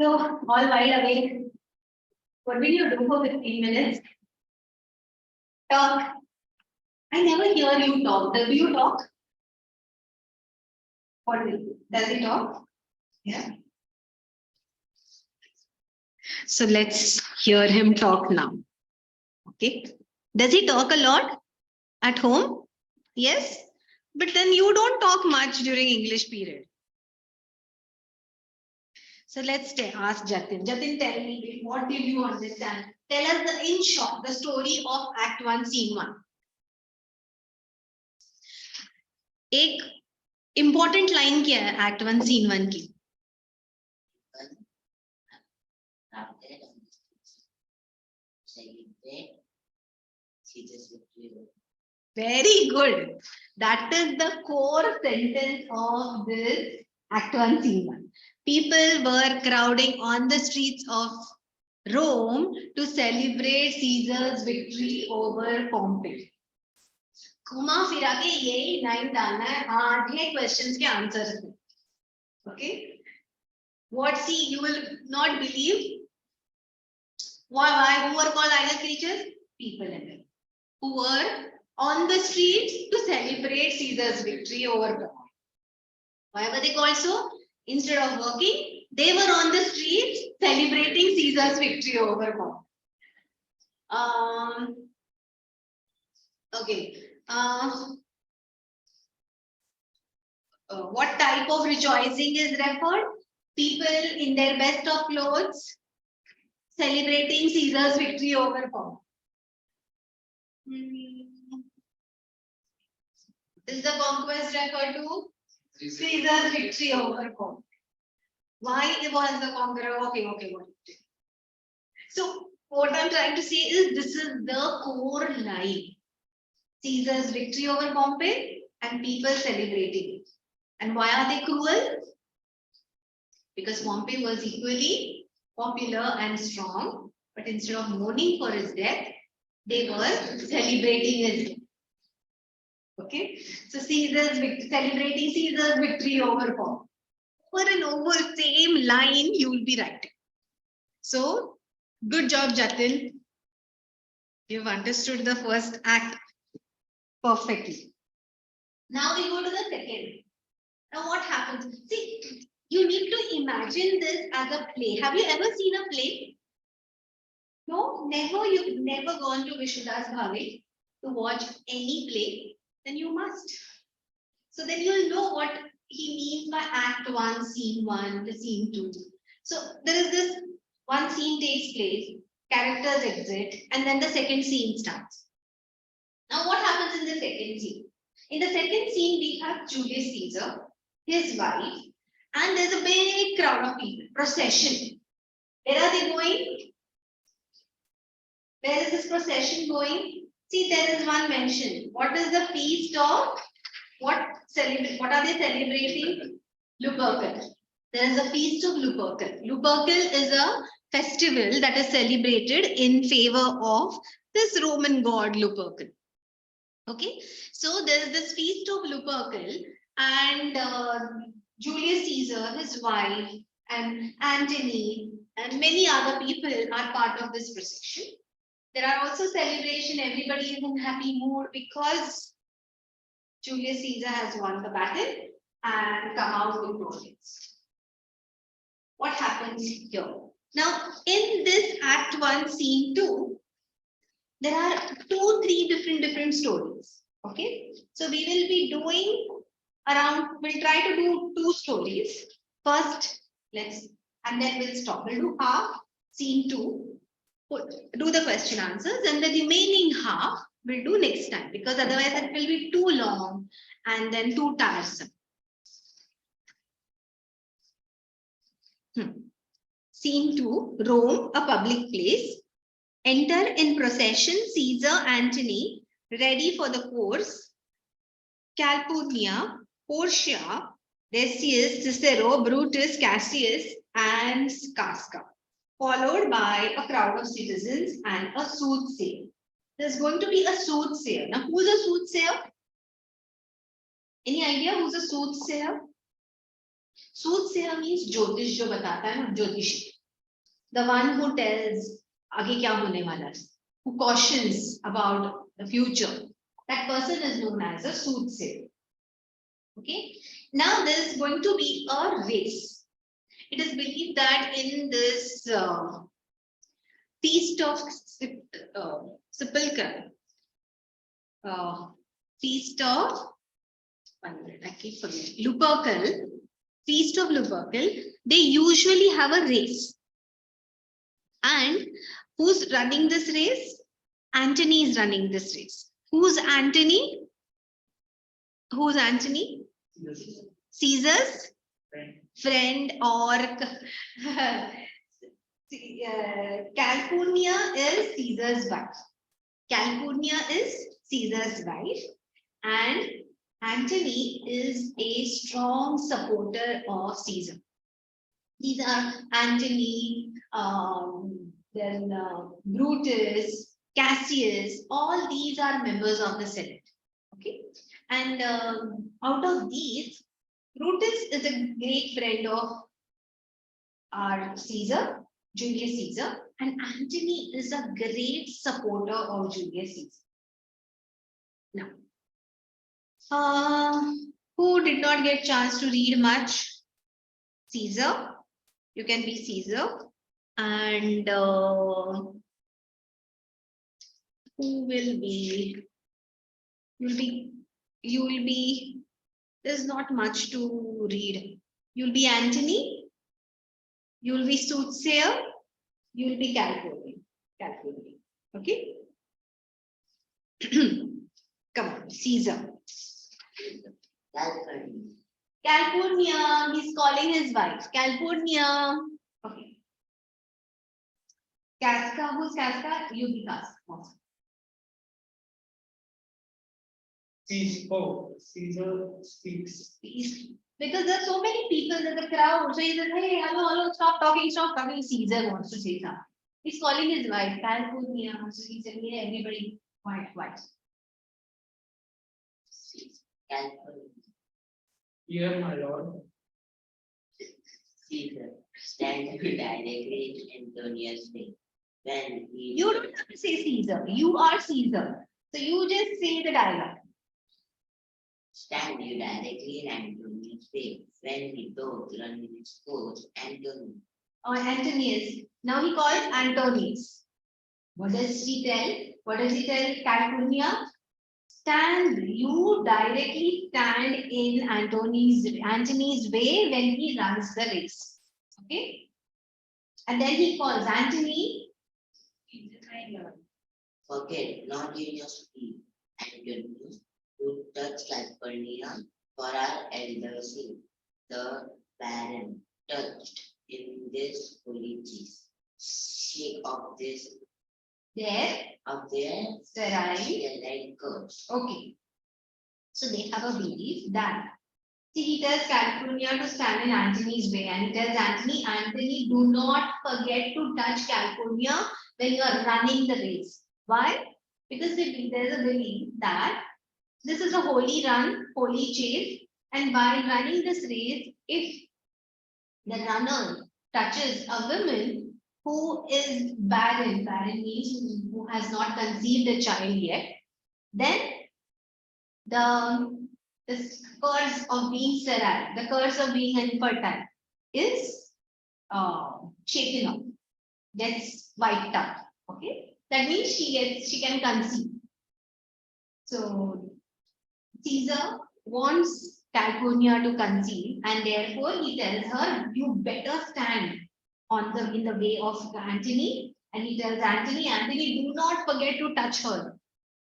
So, all wide awake. What will you do for 15 minutes? Talk. I never hear you talk. Do you talk? What does he talk? Yeah. So let's hear him talk now. Okay. Does he talk a lot at home? Yes. But then you don't talk much during English period. So let's ask Jatin. Jatin, tell me, what did you understand? Tell us in short the story of Act 1, Scene 1. एक important line क्या है Act 1, Scene 1 की? Very good. That is the core sentence of this Act 1, Scene 1. People were crowding on the streets of Rome to celebrate Caesar's victory over Pompey. घुमा फिरा के यही line डालना है, आधे क्वेश्चंस के आंसर्स में. Okay, what, see, you will not believe why who were called idle creatures? People in them who were on the streets to celebrate Caesar's victory over Pompey. Why were they called so? Instead of working, they were on the streets celebrating Caesar's victory over Pompey. Okay. What type of rejoicing is referred? People in their best of clothes celebrating Caesar's victory over Pompey. Is the conquest referred to? Caesar's victory over Pompey. Why was the conqueror? Okay. So what I'm trying to say is this is the core line. Caesar's victory over Pompey and people celebrating it. And why are they cruel? Because Pompey was equally popular and strong, but instead of mourning for his death, they were celebrating his death. Okay, so celebrating Caesar's victory over Pompey. Over and over, same line you will be writing. So, good job, Jatin. You've understood the first act perfectly. Now we go to the second. Now what happens? See, you need to imagine this as a play. Have you ever seen a play? No, never. You've never gone to Vishnudas Bhave to watch any play. Then you must. So then you'll know what he means by Act 1, Scene 1 to Scene 2. So there is this one scene takes place, characters exit, and then the second scene starts. Now what happens in the second scene? In the second scene, we have Julius Caesar, his wife, and there's a big crowd of people, procession. Where are they going? Where is this procession going? See, there is one mention. What is the feast of? What are they celebrating? Lupercal. There is a feast of Lupercal. Lupercal is a festival that is celebrated in favor of this Roman god Lupercal. Okay, so there is this feast of Lupercal, and Julius Caesar, his wife, and Antony, and many other people are part of this procession. There are also celebration. Everybody is in happy mood because Julius Caesar has won the battle and come out victorious. What happens here? Now, in this Act 1, Scene 2, there are 2-3 different stories. Okay, so we will be doing we'll try to do 2 stories. First, and then we'll stop. We'll do half, Scene 2, do the question answers, and the remaining half we'll do next time, because otherwise it will be too long and then too tiresome. Scene 2, Rome, a public place. Enter in procession Caesar, Antony, ready for the course, Calpurnia, Portia, Decius, Cicero, Brutus, Cassius, and Casca, followed by a crowd of citizens and a soothsayer. There's going to be a soothsayer. Now, who's a soothsayer? Any idea who's a soothsayer? Soothsayer means Jyotish, jo batata hai na, Jyotish. The one who tells आगे क्या होने वाला है, who cautions about the future. That person is known as a soothsayer. Okay. Now there is going to be a race. It is believed that in this feast of Sepulchre, feast of Lupercal, feast of Lupercal, they usually have a race. And who's running this race? Antony is running this race. Who's Antony? Who's Antony? Caesar's friend or Calpurnia is Caesar's wife. Calpurnia is Caesar's wife, and Antony is a strong supporter of Caesar. These are Antony, then Brutus, Cassius, all these are members of the Senate. Okay, and out of these, Brutus is a great friend of our Caesar, Julius Caesar, and Antony is a great supporter of Julius Caesar. Now, who did not get chance to read much? Caesar. You can be Caesar. And who will be? You will be, there's not much to read. You'll be Antony. You'll be Soothsayer. You'll be Calpurnia. Okay. Come on, Caesar. Calpurnia. He's calling his wife. Calpurnia. Okay. Casca. Who's Casca? You be Casca. Caesar speaks. Because there are so many people in the crowd. So he says, hey, hello, stop talking. Caesar wants to say something. He's calling his wife, Calpurnia. So he said, hey, everybody, quiet. Here, my lord. Caesar, stand directly in Antonius' way. When he You don't have to say Caesar. You are Caesar. So you just say the dialogue. stand you directly in Antonius' way. When he told run his coach, Antony. Or Antonius. Now he calls Antonius. What does he tell Calpurnia? You directly stand in Antony's way when he runs the race. Okay? And then he calls Antony. Forget not in your speed, Antonius, to touch Calpurnia for our elders sake. The baron touched in this holy cheese. Shake of this There. sterile curse. Okay. So they have a belief that he tells Calpurnia to stand in Antony's way, and he tells Antony, do not forget to touch Calpurnia when you are running the race. Why? Because there's a belief that this is a holy run, holy chase, and while running this race, if the runner touches a woman who is barren means who has not conceived a child yet, then the curse of being sterile, the curse of being infertile is shaken off, gets wiped out. Okay, that means she can conceive. So Caesar wants Calpurnia to conceive, and therefore he tells her, you better stand in the way of Antony, and he tells Antony, do not forget to touch her,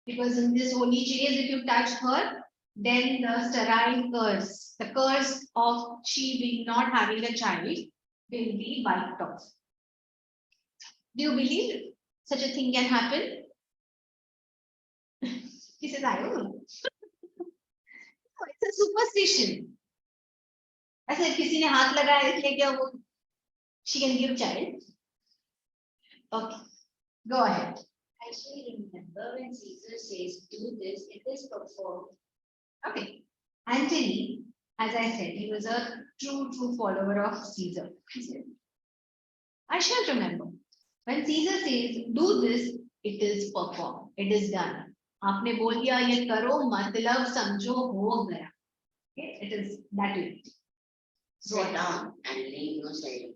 because in this holy chase, if you touch her, then the sterile curse, the curse of she being not having a child, will be wiped off. Do you believe such a thing can happen? He says, I don't know. It's a superstition. I said, किसी ने हाथ लगाया इसलिए क्या वो she can give child. Okay, go ahead. I actually remember when Caesar says, do this, it is performed. Okay, Antony, as I said, he was a true follower of Caesar. I shall remember. When Caesar says, do this, it is performed. It is done. आपने बोल दिया ये करो मतलब समझो हो गया. Okay, it is that way. Sit down and leave no silent.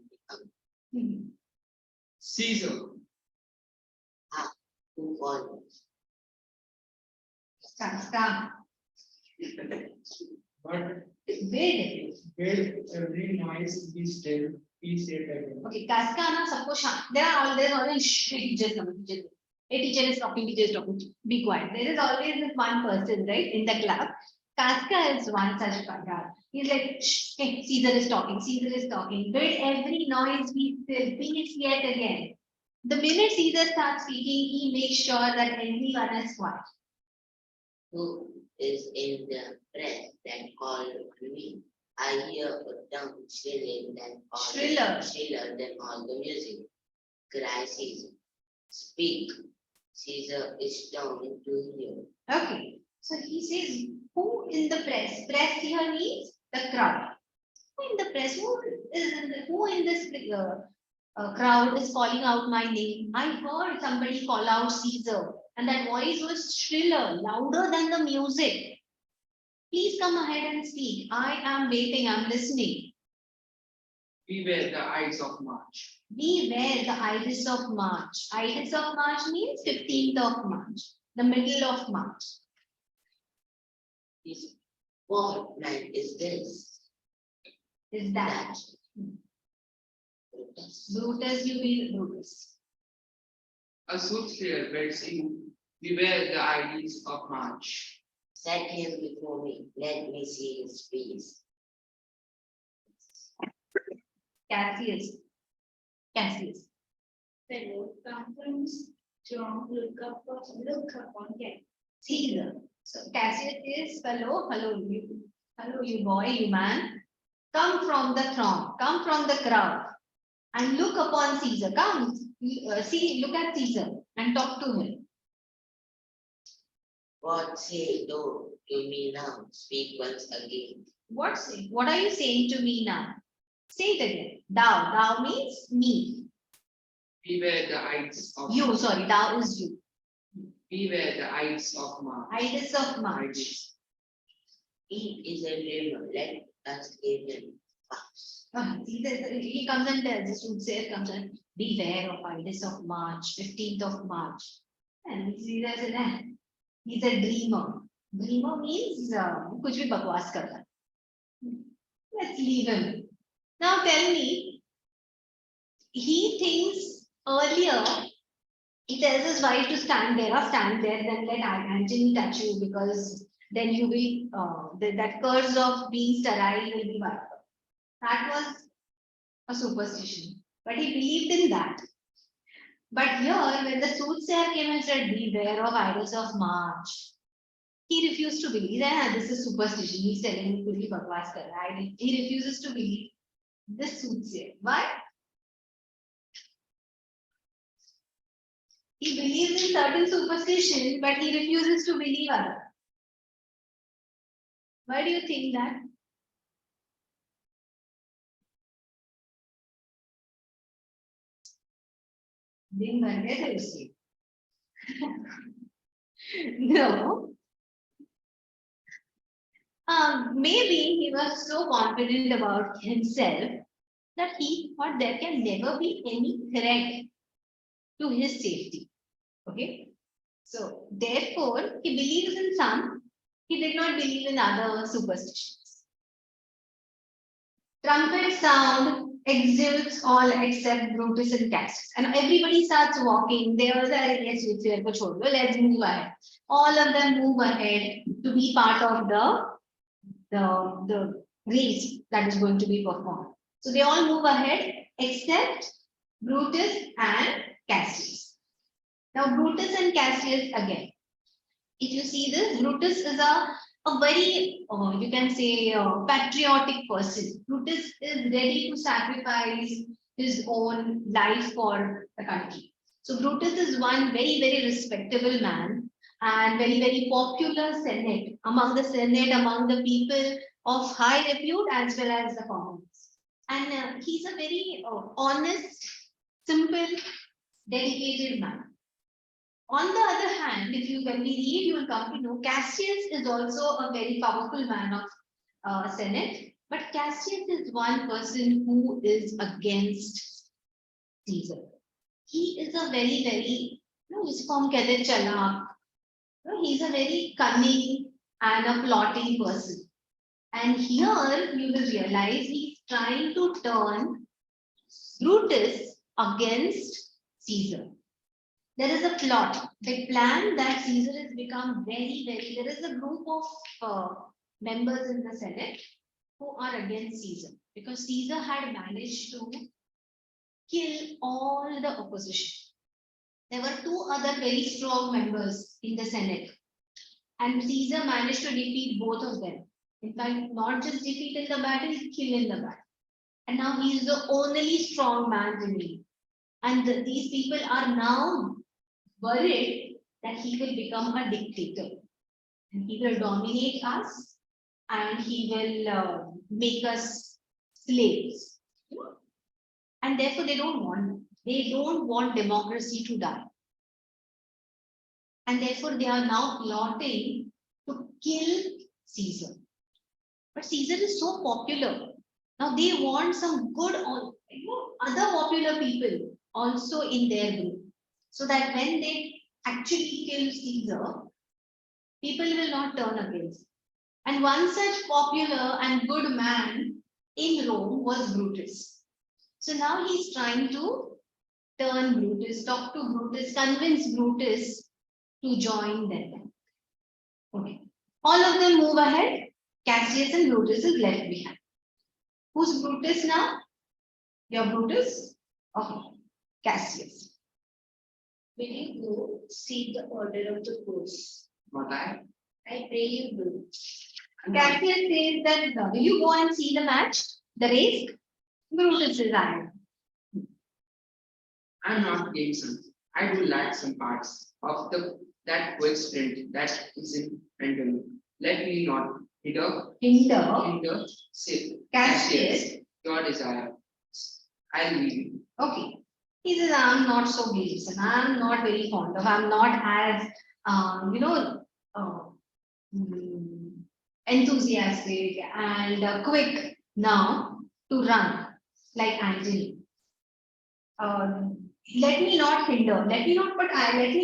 Caesar. Who follows? Stop. But Wait. every noise be still, he said again. Okay, Casca na sabko shant. There's always teacher. A teacher is talking, be quiet. There is always this one person, right, in the class. Casca is one such guy. He's like, shh, hey, Caesar is talking, Caesar is talking. Bid every noise be still, peace yet again. The minute Caesar starts speaking, he makes sure that everyone is quiet. Who is in the press that called me? I hear a tongue shrilling than all shriller than all the music. Cry Caesar. Speak. Caesar is turning to hear. Okay. So he says, who in the press? Press here means the crowd. Who in the press? Who in this crowd is calling out my name? I heard somebody call out Caesar, and that voice was shriller, louder than the music. Please come ahead and speak. I am waiting. I'm listening. Beware the ides of March. Beware the Ides of March. Ides of March means 15th of March, the middle of March. What man is this? Is that Brutus? You be Brutus. A soothsayer bids you, beware the ides of March. Set him before me, let me see his face. Cassius. Cassius. Fellow conference, John, look upon him. Caesar. So Cassius is fellow, hello you boy, you man. Come from the throng, come from the crowd, and look upon Caesar. Come, see, look at Caesar and talk to him. What say thou to me now? Speak once again. What are you saying to me now? Say it again. Thou means me. Beware the ides of You, sorry, thou is you. Beware the ides of March. Ides of March. He is a dreamer, let us give him pass. He comes and tells, the soothsayer comes and beware of Ides of March, 15th of March. And Caesar said, he's a dreamer. Dreamer means कुछ भी बकवास करता है. Let's leave him. Now tell me, he thinks earlier, he tells his wife to stand there, then let Antony touch you because then you will, that curse of being sterile will be wiped out. That was a superstition, but he believed in that. But here, when the soothsayer came and said, beware of Ides of March, he refused to believe that this is superstition. He's telling me kuli bakwas kar raha hai. He refuses to believe this soothsayer. Why? He believes in certain superstition, but he refuses to believe other. Why do you think that? दिन भर गए थे उसके. No. Maybe he was so confident about himself that he thought there can never be any threat to his safety. Okay. So therefore, he believes in some, he did not believe in other superstitions. Trumpet sound exalts all except Brutus and Cassius. And everybody starts walking. They all say, let's move ahead. All of them move ahead to be part of the race that is going to be performed. So they all move ahead except Brutus and Cassius. Now Brutus and Cassius again. If you see this, Brutus is a very, you can say, patriotic person. Brutus is ready to sacrifice his own life for the country. So Brutus is one very, very respectable man and very, very popular among the people of high repute as well as the commons. And he's a very honest, simple, dedicated man. On the other hand, when we read, you will come to know Cassius is also a very powerful man of Senate, but Cassius is one person who is against Caesar. He is a very, very, he's a very cunning and a plotting person. And here you will realize he's trying to turn Brutus against Caesar. There is a plot. They plan that Caesar has become very, very, there is a group of members in the Senate who are against Caesar, because Caesar had managed to kill all the opposition. There were two other very strong members in the Senate, and Caesar managed to defeat both of them. In fact, not just defeat in the battle, kill in the battle. And now he is the only strong man remaining. And these people are now worried that he will become a dictator. And he will dominate us, and he will make us slaves. And therefore they don't want democracy to die. And therefore they are now plotting to kill Caesar. But Caesar is so popular. Now they want some good, other popular people also in their group, so that when they actually kill Caesar, people will not turn against him. And one such popular and good man in Rome was Brutus. So now he's trying to turn Brutus, talk to Brutus, convince Brutus to join them. Okay. All of them move ahead. Cassius and Brutus is left behind. Who's Brutus now? Your Brutus? Okay. Cassius. Will you go see the order of the course? But I pray you do. Cassius says that, will you go and see the match, the race? Brutus says, I am. I'm not game some. I do lack some parts of that quick sprint that isn't random. Let me not hinder say Cassius. your desire. I'll leave you. Okay. He says, I'm not so gleeful. I'm not very fond of. I'm not as, enthusiastic and quick now to run like Antony. Let me not hinder. Let me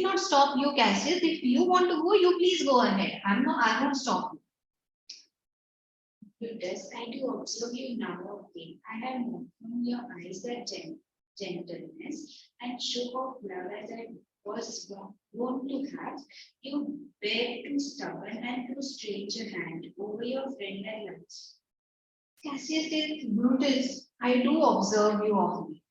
not stop you, Cassius. If you want to go, you please go ahead. I won't stop you. Brutus, I do observe you now again. I have known from your eyes that gentleness and show of love as I was wont to have. You bear too stubborn and too strange a hand over your friend and lunch. Cassius says, Brutus, I do observe you often.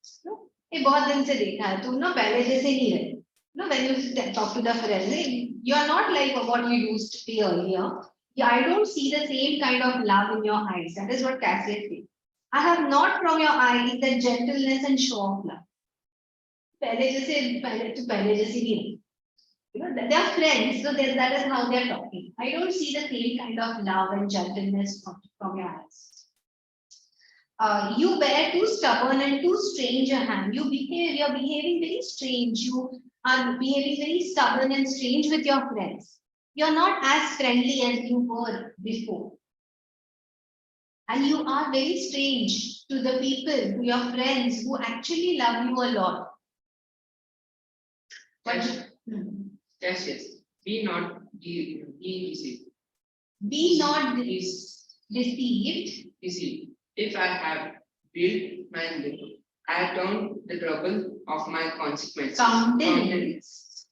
ये बहुत दिन से देखा है तुम ना पहले जैसे नहीं रहे. No, when you talk to the friends, you are not like what you used to be earlier. Yeah, I don't see the same kind of love in your eyes. That is what Cassius says. I have not from your eyes the gentleness and show of love. पहले जैसे नहीं है. They are friends, so that is how they are talking. I don't see the same kind of love and gentleness from your eyes. You bear too stubborn and too strange a hand. You're behaving very strange. You are behaving very stubborn and strange with your friends. You're not as friendly as you were before. And you are very strange to the people, to your friends who actually love you a lot. Cassius, be not deceived. Be not deceived. If I have built my lip, I have turned the trouble of my consequences Countenance.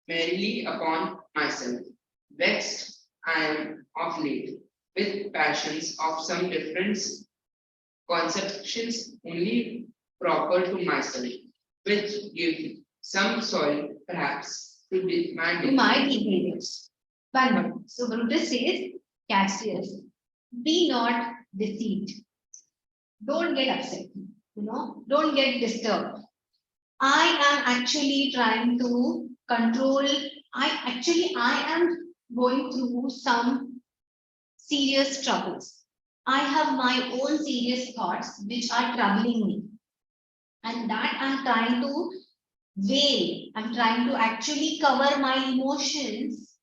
merely upon myself. Vexed I am of late with passions of some different conceptions only proper to myself, which give some soil perhaps to my behaviors. But so Brutus says, Cassius, be not deceived. Don't get upset. Don't get disturbed. I am actually trying to control. I am going through some serious troubles. I have my own serious thoughts which are troubling me. And that I'm trying to veil. I'm trying to actually cover my emotions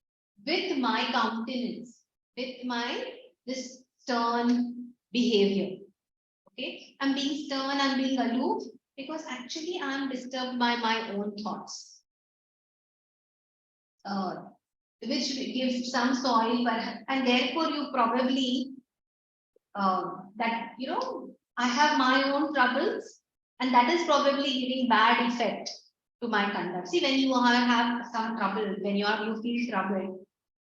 with my countenance, with this stern behavior. Okay, I'm being stern, I'm being aloof because actually I'm disturbed by my own thoughts, which gives some soil, and therefore you probably I have my own troubles, and that is probably giving bad effect to my conduct. See, when you have some trouble, when you feel troubled,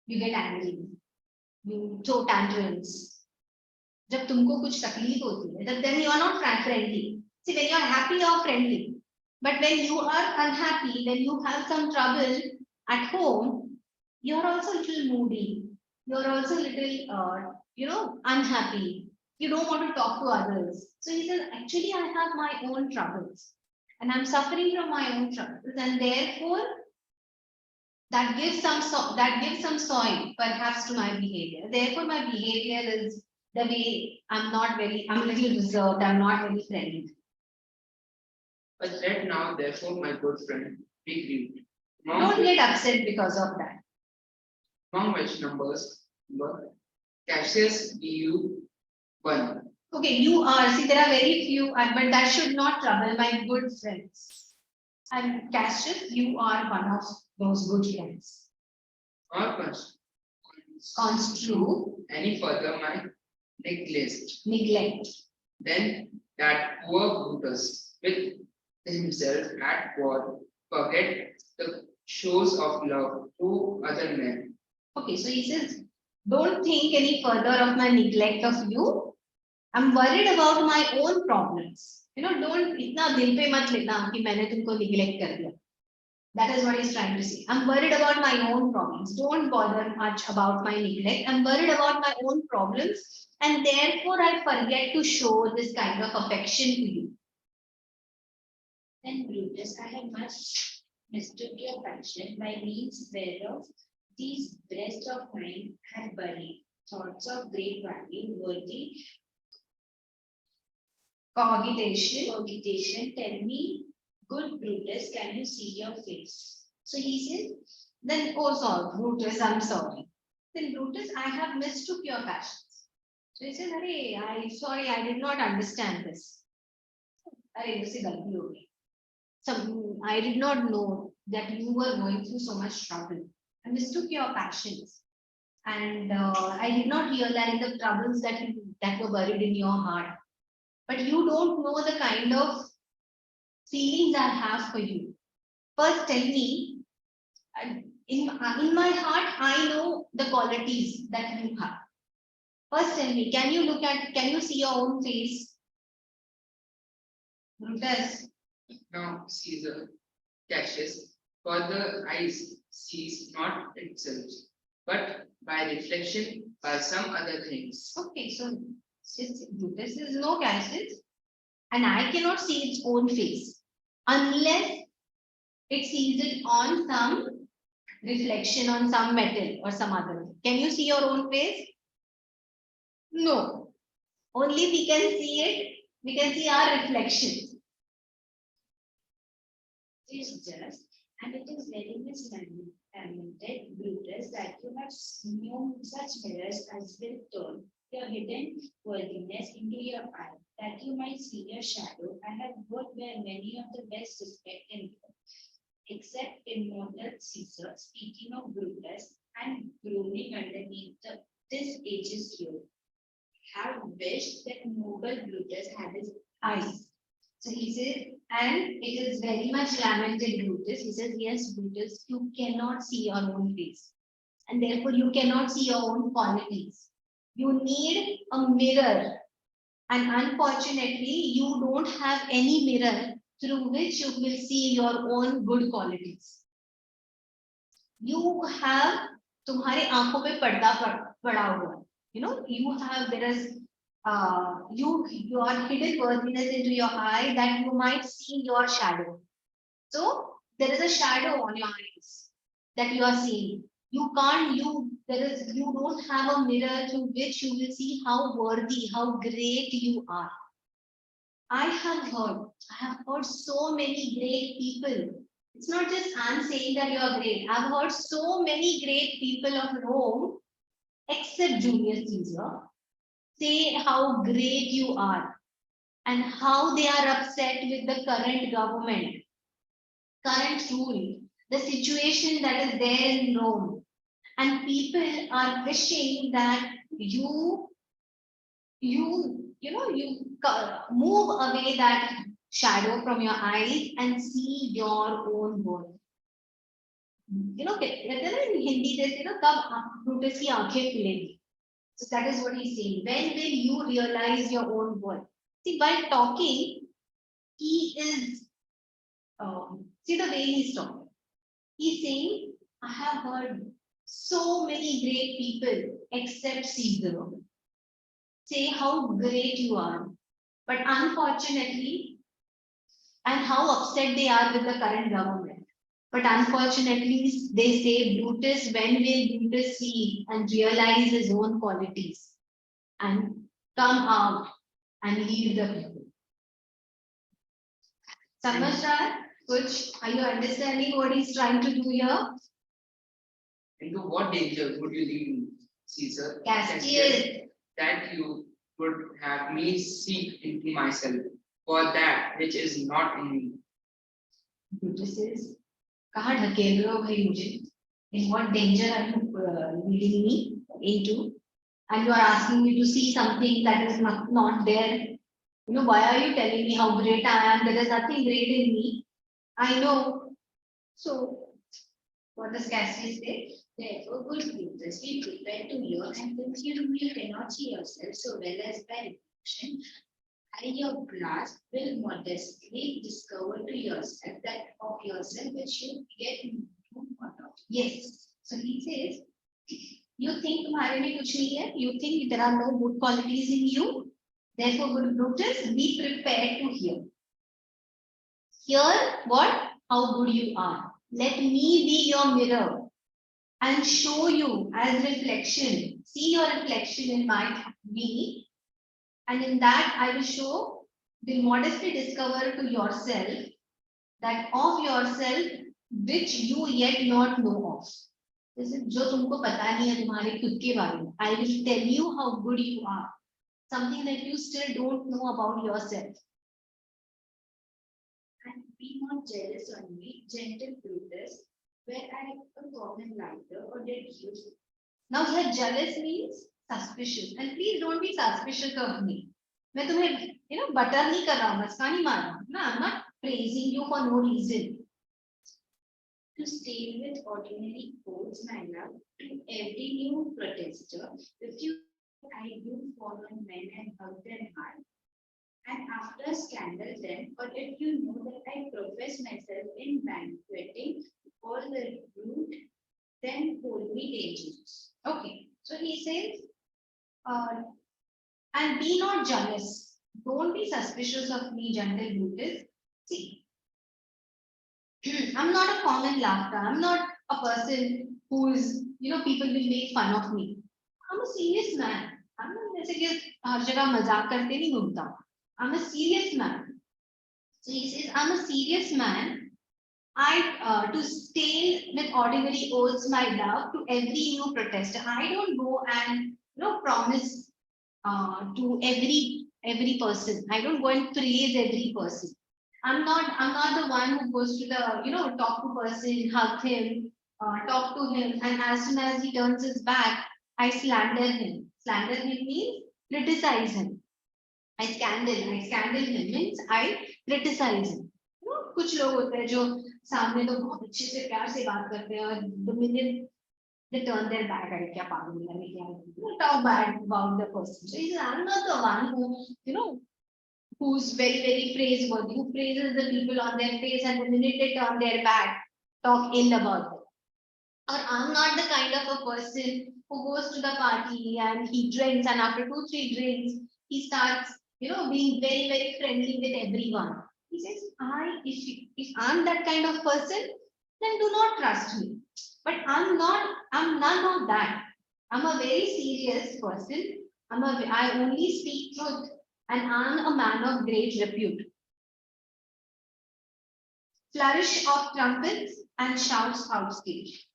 you get angry, you throw tantrums. जब तुमको कुछ तकलीफ होती है, then you are not friendly. See, when you are happy, you are friendly. But when you are unhappy, when you have some trouble at home, you are also a little moody. You are also a little, unhappy. You don't want to talk to others. So he says, actually, I have my own troubles, and I'm suffering from my own troubles, and therefore that gives some soil perhaps to my behavior. Therefore, my behavior is the way I'm a little reserved, I'm not very friendly. But let now, therefore, my good friend, be grieved. Don't get upset because of that. Among which numbers, number Cassius BU 1. Okay, you are, see, there are very few, but that should not trouble my good friends. And Cassius, you are one of those good friends. Or Construe, any further my neglect. Then that poor Brutus with himself at war forget the shows of love to other men. Okay, so he says, don't think any further of my neglect of you. I'm worried about my own problems. Don't itna dil pe mat lena ki maine tumko neglect kar diya. That is what he's trying to say. I'm worried about my own problems. Don't bother much about my neglect. I'm worried about my own problems, and therefore I forget to show this kind of affection to you. Then Brutus, I have much mistook your passion by means whereof these breast of mine had buried thoughts of great value, worthy cogitation. Tell me, good Brutus, can you see your face? So he says, then, oh, sorry, Brutus, I'm sorry. Then, Brutus, I have mistook your passions. So he says, Hey, sorry, I did not understand this. So I did not know that you were going through so much trouble. I mistook your passions. And I did not hear that in the troubles that were buried in your heart. But you don't know the kind of feelings I have for you. First, tell me, in my heart, I know the qualities that you have. First, tell me, can you see your own face? Brutus. Now Caesar Cassius, for the eyes sees not itself, but by reflection by some other things. Okay, so since Brutus is no Cassius, and I cannot see its own face unless it sees it on some reflection on some metal or some other. Can you see your own face? No. Only we can see it, we can see our reflection. It is just, and it is very much lamented, Brutus, that you have known such mirrors as will turn your hidden worthiness into your eye, that you might see your shadow, and have both where many of the best respect and love. Except immortal Caesar, speaking of Brutus and groaning underneath this age's yoke, have wished that noble Brutus had his eyes. So he says, and it is very much lamented, Brutus. He says, yes, Brutus, you cannot see your own face. And therefore, you cannot see your own qualities. You need a mirror. And unfortunately, you don't have any mirror through which you will see your own good qualities. You have, तुम्हारे आंखों पे पर्दा पड़ा हुआ. There is your hidden worthiness into your eye that you might see your shadow. So there is a shadow on your eyes that you are seeing. You don't have a mirror through which you will see how worthy, how great you are. I have heard so many great people. It's not just I'm saying that you are great. I've heard so many great people of Rome, except Julius Caesar, say how great you are and how they are upset with the current government, current rule, the situation that is there in Rome. And people are wishing that you move away that shadow from your eyes and see your own worth. कहते हैं ना in Hindi, कब Brutus की आंखें खुलेगी. So that is what he's saying. When will you realize your own worth? See, while talking, he is, see the way he's talking. He's saying, I have heard so many great people except Caesar say how great you are. But unfortunately, and how upset they are with the current government. But unfortunately, they say Brutus, when will Brutus see and realize his own qualities and come out and lead the people? Samajhar, Kuch, are you understanding what he's trying to do here? Into what danger would you lead, Caesar? Castiel. That you would have me seek into myself for that which is not in me. Brutus says, कहाँ ढकेल रहे हो भाई मुझे? In what danger are you leading me into? And you are asking me to see something that is not there. You know, why are you telling me how great I am? There is nothing great in me. I know. So, what does Cassius say? Therefore, good readers, be prepared to hear, and since you cannot see yourself so well as by reflection, and your grasp will modestly discover to yourself that of yourself which you get no thought of. Yes. So he says, you think तुम्हारे में कुछ नहीं है? You think there are no good qualities in you? Therefore, good Brutus, be prepared to hear. Hear what? How good you are. Let me be your mirror and show you as reflection. See your reflection in my me, and in that I will show, will modestly discover to yourself that of yourself which you yet not know of. This is जो तुमको पता नहीं है तुम्हारे खुद के बारे में. I will tell you how good you are. Something that you still don't know about yourself. And be not jealous on me, gentle Brutus, where I am a common laughter or did you. Now here jealous means suspicious, and please don't be suspicious of me. मैं तुम्हें butter नहीं कर रहा हूँ, मस्का नहीं मार रहा हूँ. No, I'm not praising you for no reason. To stay with ordinary oaths, my love, to every new protester, if you I do fall on men and hug them hard, and after scandal then, or if you know that I profess myself in banqueting all the root, then hold me dangerous. Okay, so he says, and be not jealous. Don't be suspicious of me, gentle Brutus. See, I'm not a common laughter. I'm not a person who is, people will make fun of me. I'm a serious man. I'm not जैसे कि हर जगह मजाक करते नहीं घूमता. I'm a serious man. So he says, I'm a serious man. I to stay with ordinary oaths my love to every new protester. I don't go and promise to every person. I don't go and praise every person. I'm not the one who goes to the talk to person, hug him, talk to him, and as soon as he turns his back, I slander him. Slander him means criticize him. I scandal him means I criticize him. कुछ लोग होते हैं जो सामने तो बहुत अच्छे से प्यार से बात करते हैं और the minute they turn their back, अरे क्या पागल है क्या talk bad about the person. So he says, I'm not the one who who's very praiseworthy, who praises the people on their face, and the minute they turn their back, talk ill about them. Or I'm not the kind of a person who goes to the party and he drinks, and after 2-3 drinks, he starts, being very friendly with everyone. He says, if I'm that kind of person, then do not trust me. But I'm none of that. I'm a very serious person. I only speak truth, and I'm a man of great repute. Flourish of trumpets and shouts outstage.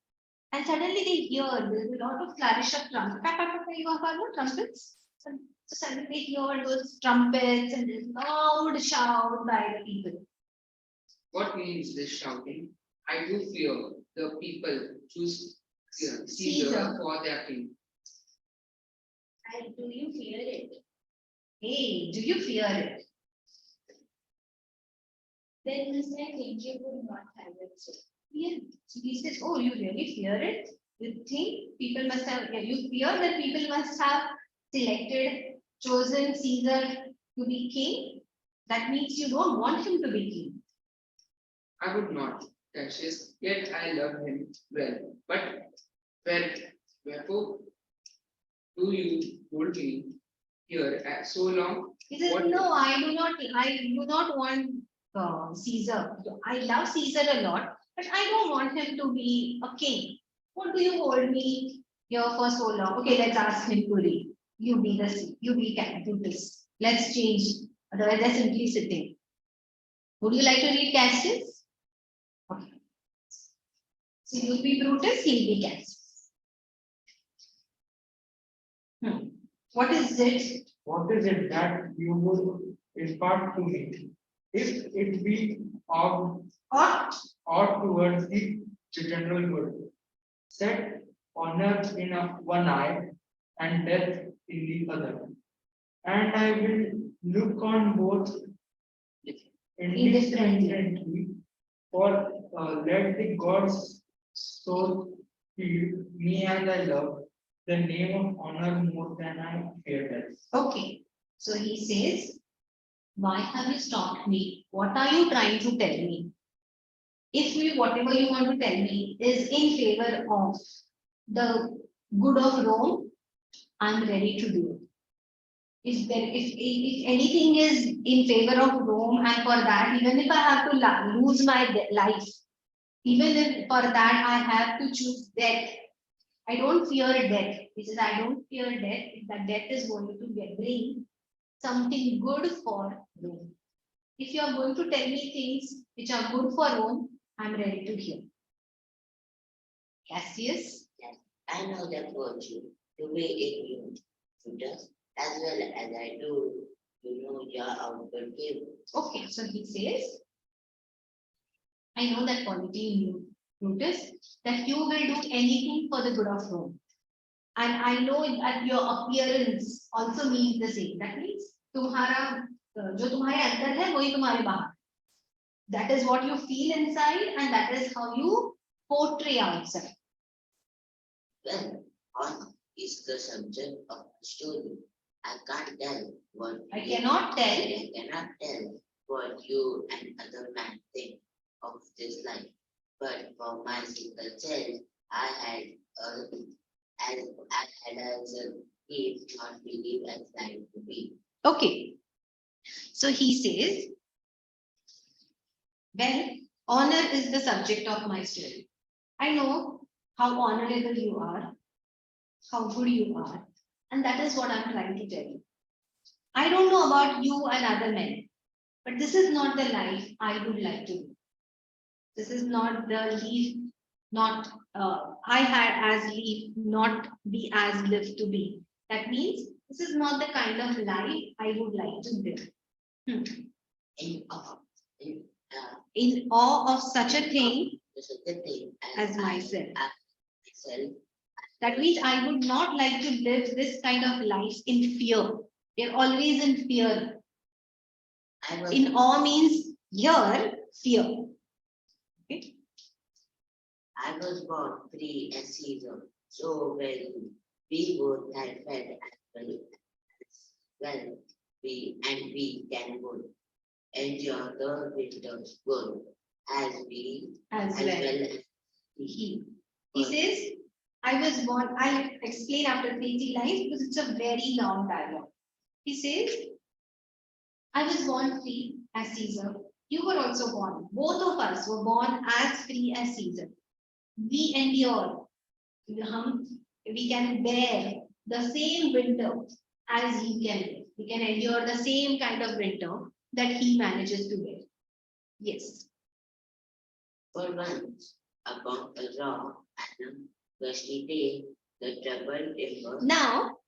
And suddenly they hear there's a lot of flourish of trumpets. You have heard trumpets? So suddenly they hear those trumpets and this loud shout by the people. What means this shouting? I do fear the people choose Caesar for their king. And do you fear it? Hey, do you fear it? Then must I think you would not have it so. Yeah. So he says, oh, you really fear it? You think people must have, you fear that people must have selected, chosen Caesar to be king, that means you don't want him to be king. I would not, Cassius, yet I love him well. But where, wherefore do you hold me here so long? He says, What- no, I do not want Caesar. I love Caesar a lot, but I don't want him to be a king. What do you hold me here for so long? Okay, let's ask him to read. You can do this. Let's change. Otherwise, they're simply sitting. Would you like to read Cassius? Okay. So you'll be Brutus, he'll be Cassius. What is it? What is it that you would impart to me? If it be of Or or towards the general good, set honor in one eye and death in the other. And I will look on both indifferently, for let the gods so feed me and I love the name of honor more than I fear death. okay. So he says, why have you stopped me? What are you trying to tell me? If whatever you want to tell me is in favor of the good of Rome, I'm ready to do it. If anything is in favor of Rome, and for that, even if I have to lose my life, even if for that I have to choose death, I don't fear death. He says, I don't fear death if that death is going to bring something good for Rome. If you are going to tell me things which are good for Rome, I'm ready to hear. Cassius? I know that virtue to be in you, Judas, as well as I do, your outward favor. Okay, so he says, I know that quality in you, Brutus, that you will do anything for the good of Rome. And I know that your appearance also means the same. That means तुम्हारा जो तुम्हारे अंदर है वही तुम्हारे बाहर. That is what you feel inside, and that is how you portray outside. Well, honor is the subject of the story. I can't tell what I cannot tell. I cannot tell what you and other men think of this life. But for my single self, I had as a belief, not believe as life to be. Okay. So he says, well, honor is the subject of my story. I know how honorable you are, how good you are, and that is what I'm trying to tell you. I don't know about you and other men, but this is not the life I would like to live. This is not the life, I had as live, not be as live to be. That means this is not the kind of life I would like to live. In awe, in In awe of such a thing such a thing as myself. Myself, That means I would not like to live this kind of life in fear. They're always in fear. I was In awe means here, fear. Okay. I was born free as Caesar, so when we both had fed as well, we can both endure the winters good As as well. well as He says, I was born, I'll explain after 3 lines because it's a very long dialogue. He says, I was born free as Caesar. You were also born. Both of us were born as free as Caesar. We endure. We can bear the same winter as he can. We can endure the same kind of winter that he manages to bear. Yes. for once upon a raw and gusty day, the troubled timber Now,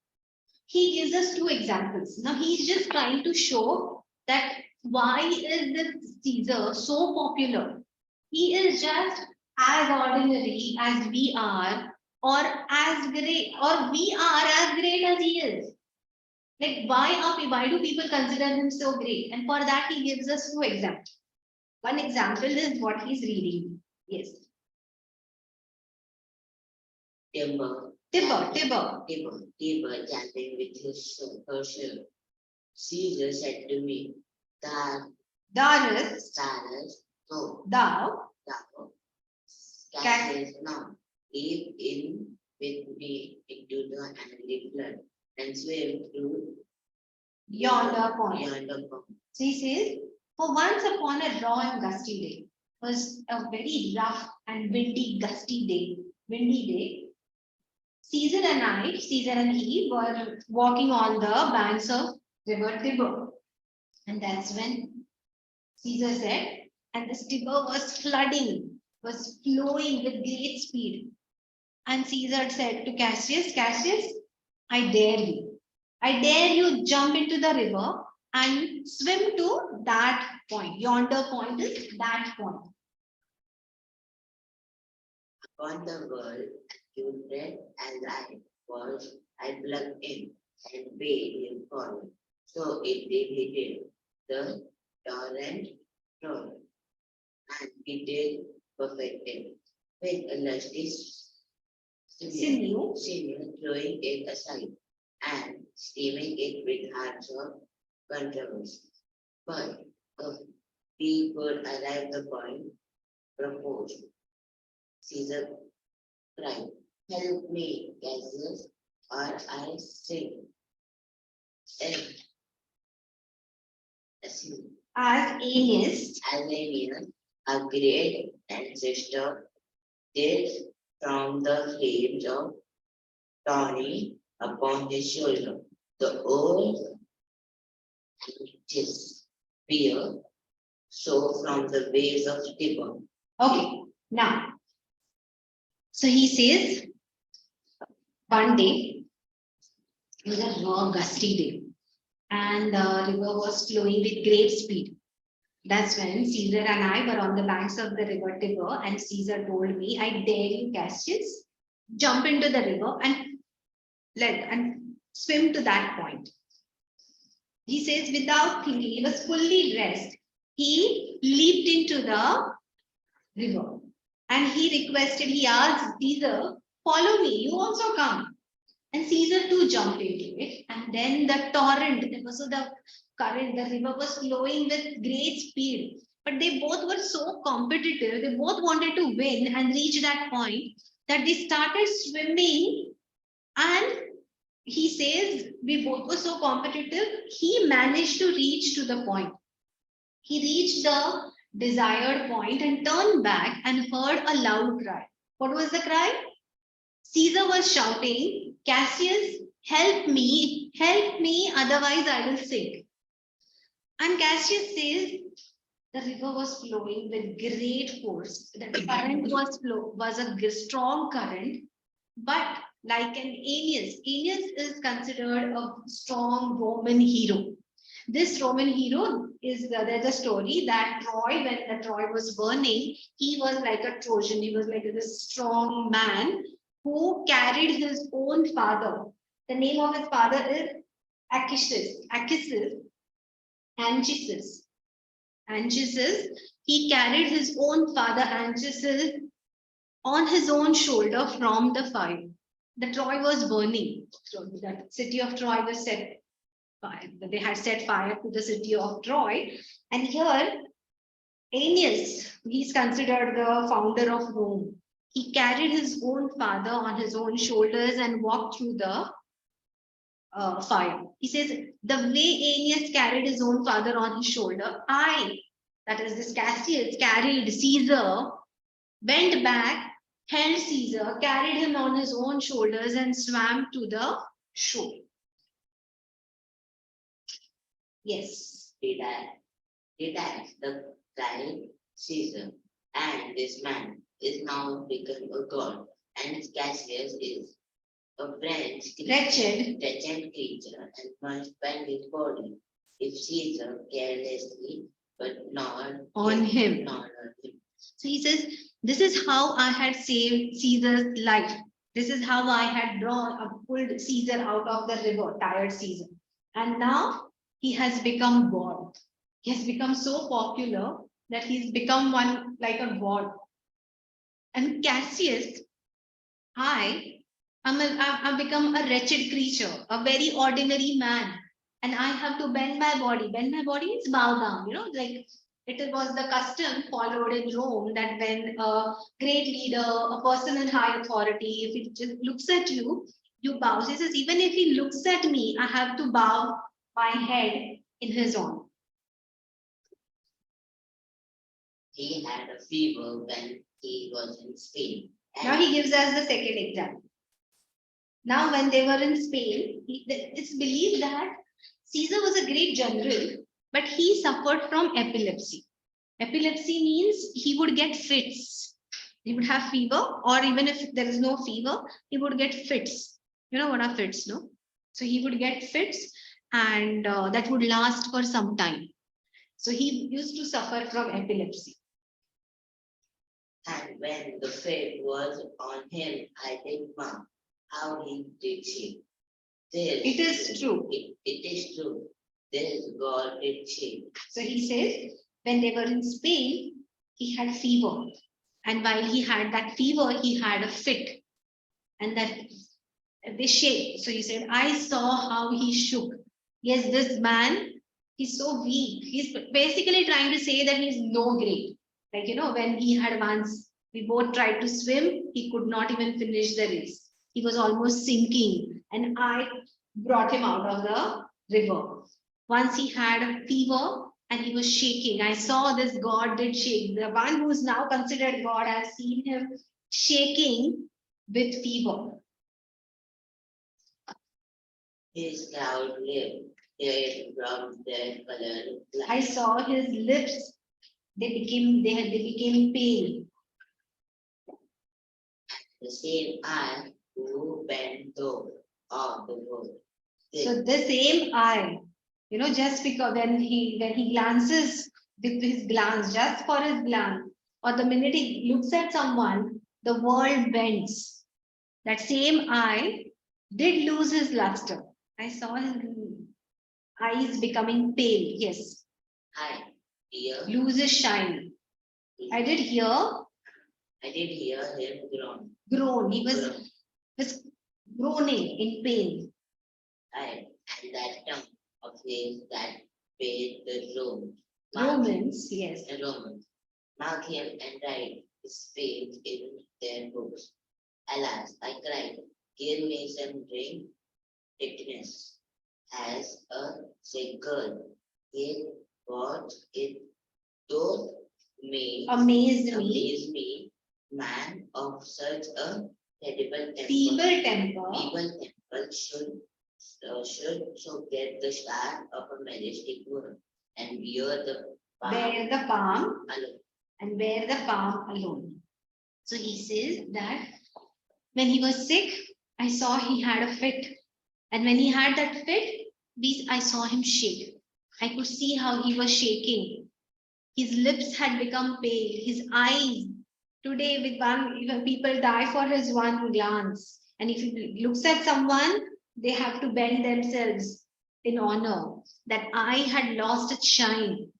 he gives us 2 examples. Now, he's just trying to show that why is this Caesar so popular? He is just as ordinary as we are, or as great, or we are as great as he is. Like, why do people consider him so great? And for that, he gives us 2 examples. One example is what he's reading. Yes. timber Tibber, Tibber. Tiber chatting with her shirt. Caesar said to me, that Darus, Cyrus, so thou, thou, Cassius now, leap in with me into the angry flood and swim through yonder point. yonder pond. So he says, for once upon a raw and gusty day, was a very rough and windy day. Caesar and he were walking on the banks of river Tiber. And that's when Caesar said, and this Tiber was flooding, was flowing with great speed. And Caesar said to Cassius, Cassius, I dare you. I dare you jump into the river and swim to that point. Yonder point is that point. Upon the world, you read as I plugged in and bade him follow. So it did he did. The torrent flowed, and he did perfect it. With a lusty Sinew. throwing it aside and steaming it with hearts of controversy. But we could arrive the point proposed. Caesar cried, help me, Cassius, or I sink. And As Aeneas, Albania, a great ancestor, did from the flames of Tawny upon his shoulder. The old his spear, so from the waves of Tiber. okay, now, so he says, one day, it was a raw, gusty day, and the river was flowing with great speed. That's when Caesar and I were on the banks of the river Tiber, and Caesar told me, I dare you, Cassius, jump into the river and swim to that point. He says, without thinking, he was fully dressed. He leaped into the river and he asked Caesar, follow me, you also come. And Caesar too jumped into it. And then the torrent, so the current, the river was flowing with great speed. But they both were so competitive, they both wanted to win and reach that point that they started swimming. And he says, we both were so competitive, he managed to reach to the point. He reached the desired point and turned back and heard a loud cry. What was the cry? Caesar was shouting, Cassius, help me, otherwise I will sink. And Cassius says, the river was flowing with great force. The current was a strong current, but like an Aeneas is considered a strong Roman hero. This Roman hero there's a story that Troy, when the Troy was burning, he was like a Trojan. He was like this strong man who carried his own father. The name of his father is Anchises. He carried his own father Anchises on his own shoulder from the fire. The Troy was burning. So the city of Troy was set fire. They had set fire to the city of Troy. And here, Aeneas, he's considered the founder of Rome. He carried his own father on his own shoulders and walked through the fire. He says, the way Aeneas carried his own father on his shoulder, that is this Cassius, carried Caesar, went back, held Caesar, carried him on his own shoulders and swam to the shore. Yes. Did I the crying Caesar, and this man is now become a god, and Cassius is a wretched creature and must spend his body if Caesar carelessly, but not On him. Not on him. So he says, this is how I had saved Caesar's life. This is how I had pulled Caesar out of the river, tired Caesar. And now he has become God. He has become so popular that he's become one like a god. And Cassius, I I've become a wretched creature, a very ordinary man, and I have to bend my body. Bend my body means bow down. Like it was the custom followed in Rome that when a great leader, a person in high authority, if he just looks at you, you bow. He says, even if he looks at me, I have to bow my head in his honor. He had a fever when he was in Spain. Now he gives us the second example. Now, when they were in Spain, it's believed that Caesar was a great general, but he suffered from epilepsy. Epilepsy means he would get fits. He would have fever, or even if there is no fever, he would get fits. You know what are fits, no? So he would get fits, and that would last for some time. So he used to suffer from epilepsy. And when the fit was on him, I think, Mom, how he did she? It is true. It is true. This God did she. So he says, when they were in Spain, he had fever. And while he had that fever, he had a fit. And that they shake. So he said, I saw how he shook. Yes, this man, he's so weak. He's basically trying to say that he's no great. Like, when he had once, we both tried to swim, he could not even finish the race. He was almost sinking. And I brought him out of the river. Once he had a fever and he was shaking. I saw this God did shake. The one who is now considered God, I've seen him shaking with fever. His cloud lip, their brown, their color. I saw his lips. They became pale. The same eye who bent though of the world. So the same eye, just because when he glances with his glance, just for his glance, or the minute he looks at someone, the world bends. That same eye did lose his luster. I saw his eyes becoming pale. Yes. I hear. Lose his shine. I did hear him groan. Groan. He was groaning in pain. And that tongue of his that paid the Romans, yes. The Romans. Mark him and write his fate in their books. Alas, I cried, give me some drink. Sickness as a sick girl. It what it doth Amaze me, man of such a terrible temper. Feeble temper. Should so get the start of a majestic word and bear the palm alone. So he says that when he was sick, I saw he had a fit. And when he had that fit, I saw him shake. I could see how he was shaking. His lips had become pale. His eyes, today even people die for his one glance. And if he looks at someone, they have to bend themselves in honor. That eye had lost its shine.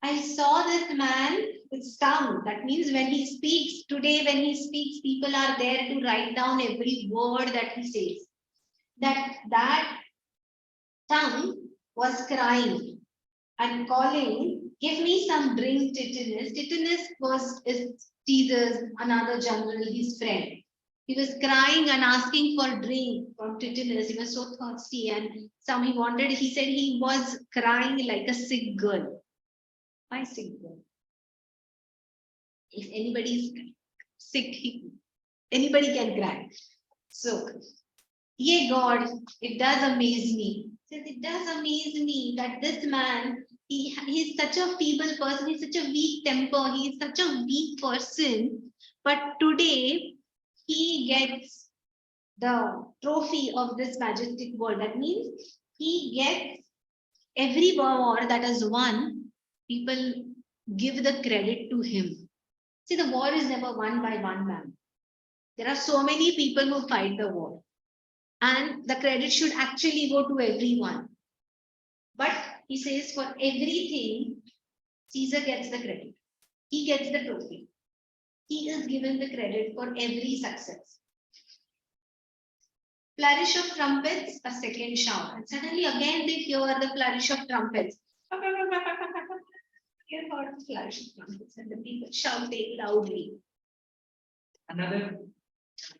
I saw this man with tongue. That means when he speaks, today when he speaks, people are there to write down every word that he says. That tongue was crying and calling, give me some drink, Titanus. Titanus is Caesar's another general, his friend. He was crying and asking for drink from Titanus. He was so thirsty and he said he was crying like a sick girl. Why sick girl? If anybody is sick, anybody can cry. So, yeah, God, it does amaze me. It does amaze me that this man, he's such a feeble person, he's such a weak temper, he's such a weak person. But today, he gets the trophy of this majestic world. That means he gets every war that is won, people give the credit to him. See, the war is never won by one man. There are so many people who fight the war. And the credit should actually go to everyone. But he says for everything, Caesar gets the credit. He gets the trophy. He is given the credit for every success. Flourish of trumpets, a second shout. And suddenly again they hear the flourish of trumpets. You heard the flourish of trumpets and the people shouting loudly. Another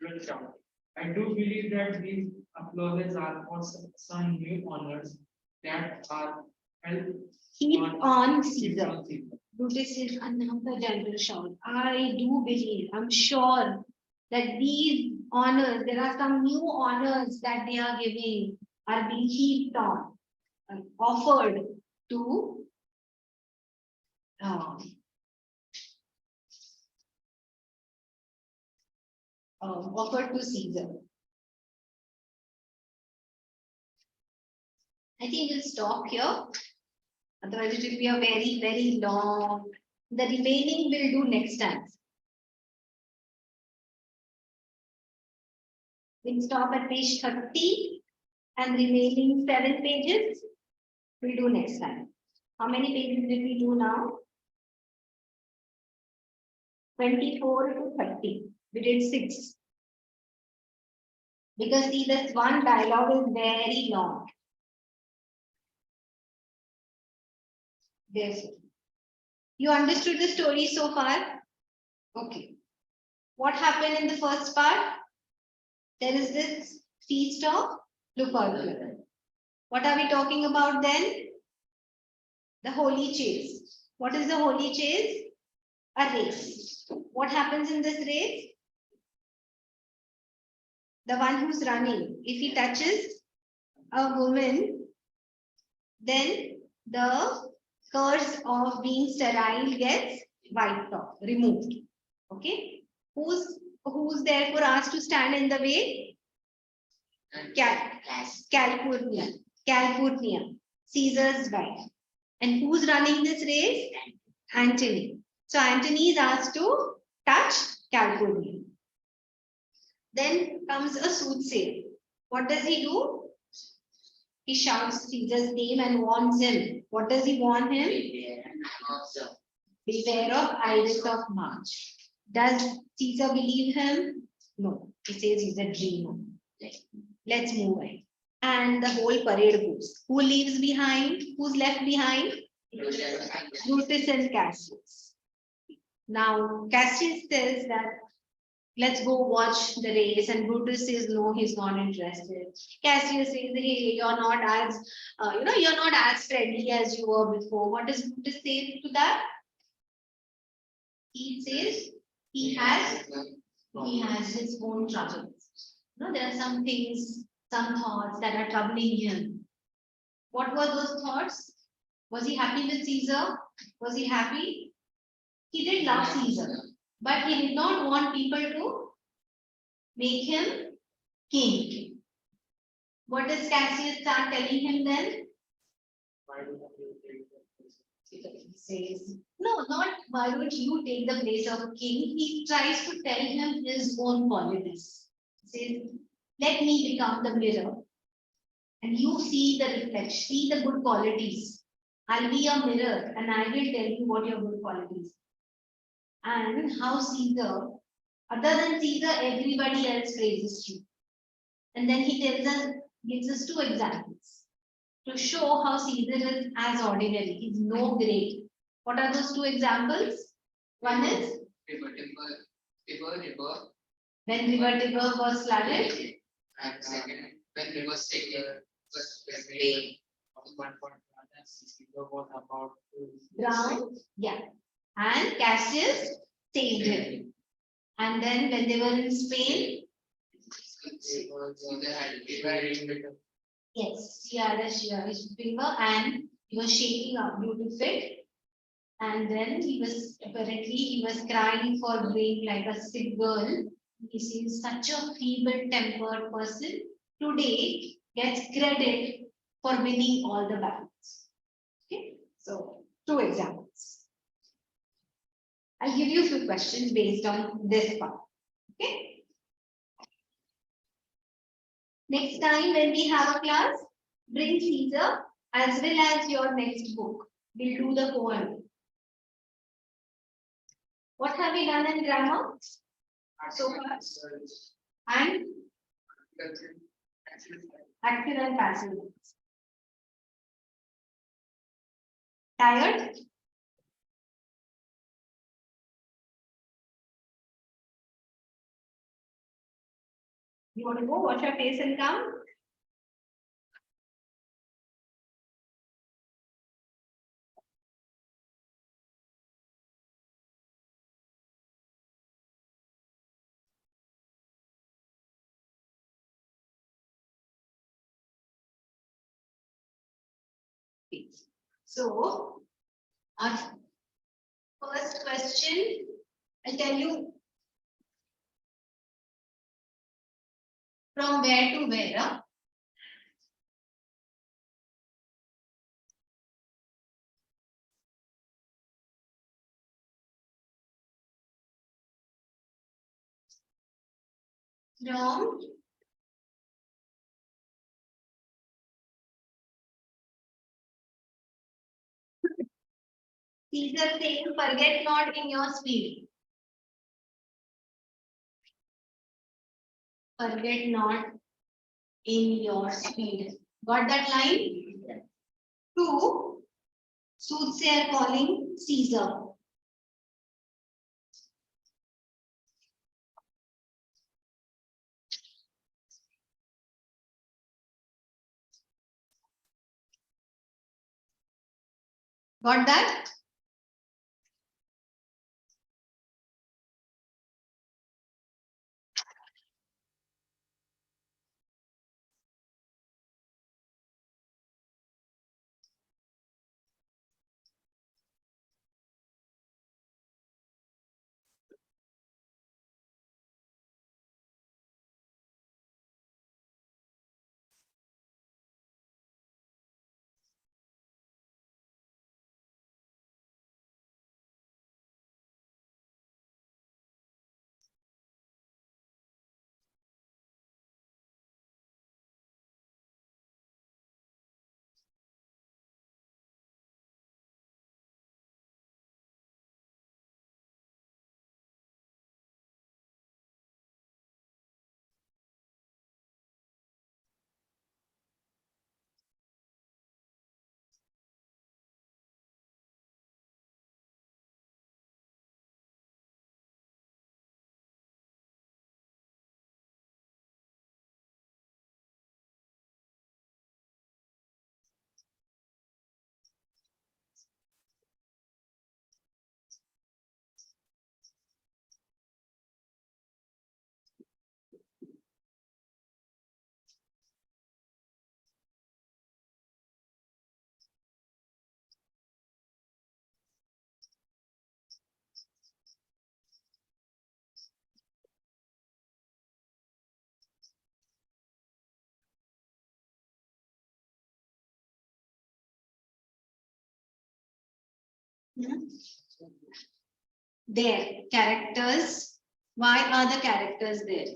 general shout. I do believe that these applauses are for some new honors that are held Heaped on heaped Caesar. on Caesar. Brutus is another general shout. I do believe, I'm sure that these honors, there are some new honors that they are giving, are being heaped on, offered to offered to Caesar. I think we'll stop here. Otherwise, it will be a very, very long. The remaining we'll do next time. We'll stop at page 30 and remaining 7 pages we'll do next time. How many pages did we do now? 24 to 30. We did 6. Because see, this one dialogue is very long. Yes. You understood the story so far? Okay. What happened in the first part? There is this feast of Lupercal. What are we talking about then? The holy chase. What is the holy chase? A race. What happens in this race? The one who's running, if he touches a woman, then the curse of being sterile gets wiped off, removed. Okay. Who's therefore asked to stand in the way? Calpurnia, Caesar's wife. And who's running this race? Antony. So Antony is asked to touch Calpurnia. Then comes a soothsayer. What does he do? He shouts Caesar's name and warns him. What does he warn him? Beware of Iris of March. Does Caesar believe him? No. He says he's a dreamer. Let's move on. And the whole parade goes. Who leaves behind? Who's left behind? Brutus and Cassius. Now, Cassius says that let's go watch the race, and Brutus says no, he's not interested. Cassius says, hey, you're not as you're not as friendly as you were before. What does Brutus say to that? He says he has his own troubles. There are some things, some thoughts that are troubling him. What were those thoughts? Was he happy with Caesar? Was he happy? He did love Caesar, but he did not want people to make him king. What does Cassius start telling him then? He says, no, not why don't you take the place of king? He tries to tell him his own qualities. He says, let me become the mirror and you see the reflection, see the good qualities. I'll be a mirror and I will tell you what your good qualities are. And how Caesar, other than Caesar, everybody else praises you. And then he gives us 2 examples to show how Caesar is as ordinary. He's no great. What are those 2 examples? One is river. when River Tiber was flooded. And second, when river Savior was rain. Drowned. Yeah. And Cassius saved him. And then when they were in Spain, yes, he had a fever and he was shaking up due to fit. And then he was crying for drink like a sick girl. He seems such a feeble-tempered person. Today gets credit for winning all the battles. Okay, so 2 examples. I'll give you a few questions based on this part. Okay. Next time when we have a class, bring Caesar as well as your next book. We'll do the poem. What have we done in grammar so far? And Active and passive. Tired? You want to go wash your face and come? So, our first question, I'll tell you from where to where. From Caesar saying, forget not in your speed. Forget not in your speed. Got that line? Two, soothsayer calling Caesar. Got that? There, characters. Why are the characters there?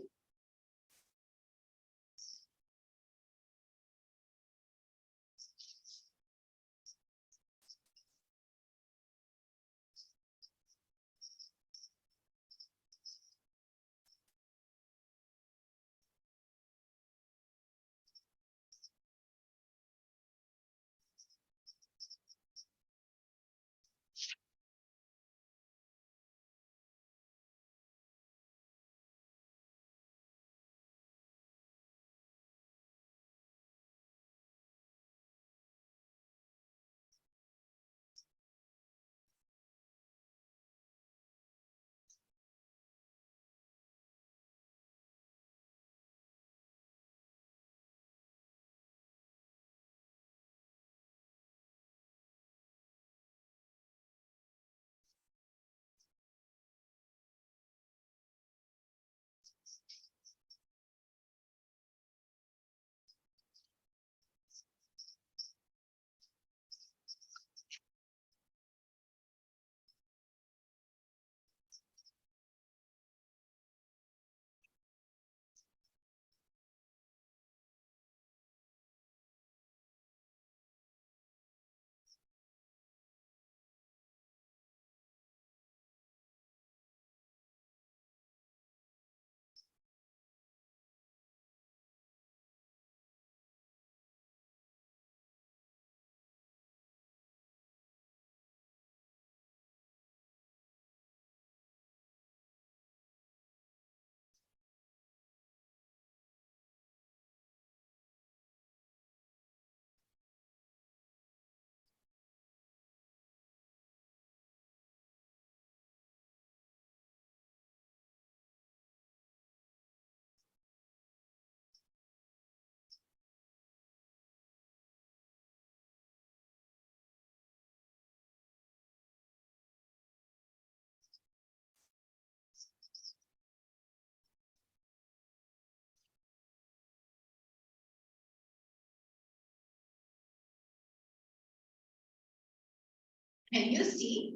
Can you see?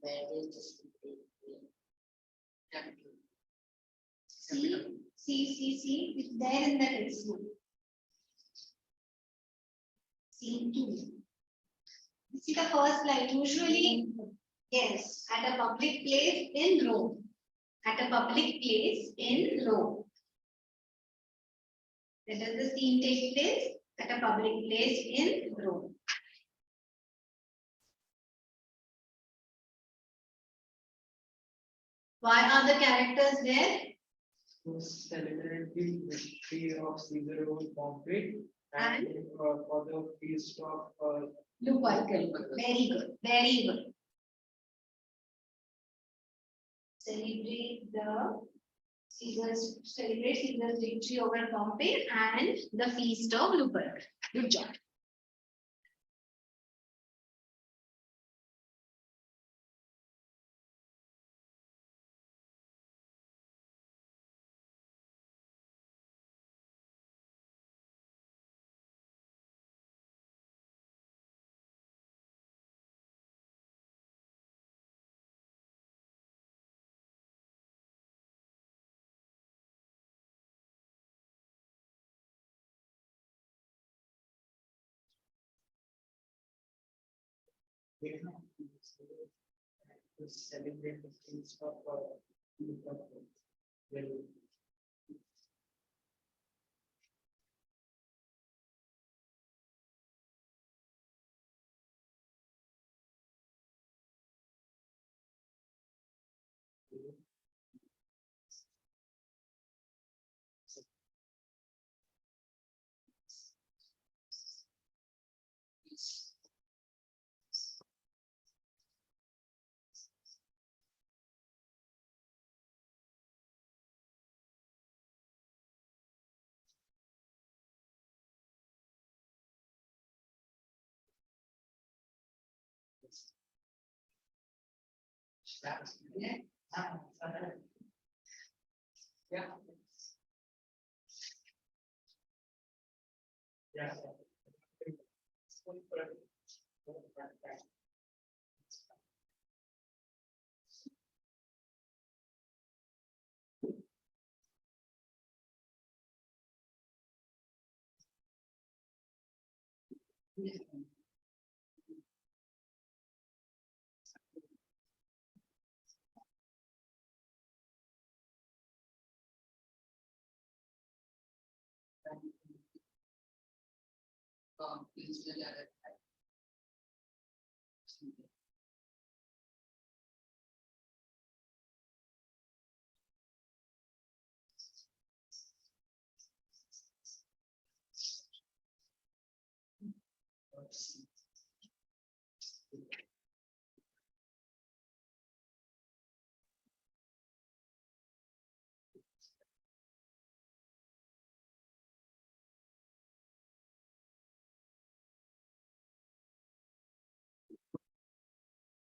Where is the city? See, it's there in the textbook. Scene 2. This is the first line. Usually, yes, at a public place in Rome. At a public place in Rome. Where does the scene take place? At a public place in Rome. Why are the characters there? To celebrate the victory of Caesar over Pompey And? for the feast of Lupercal. Very good. Very good. Celebrate Caesar's victory over Pompey and the feast of Lupercal. Good job. to celebrate the feast of Lupercal. Yeah. Yeah.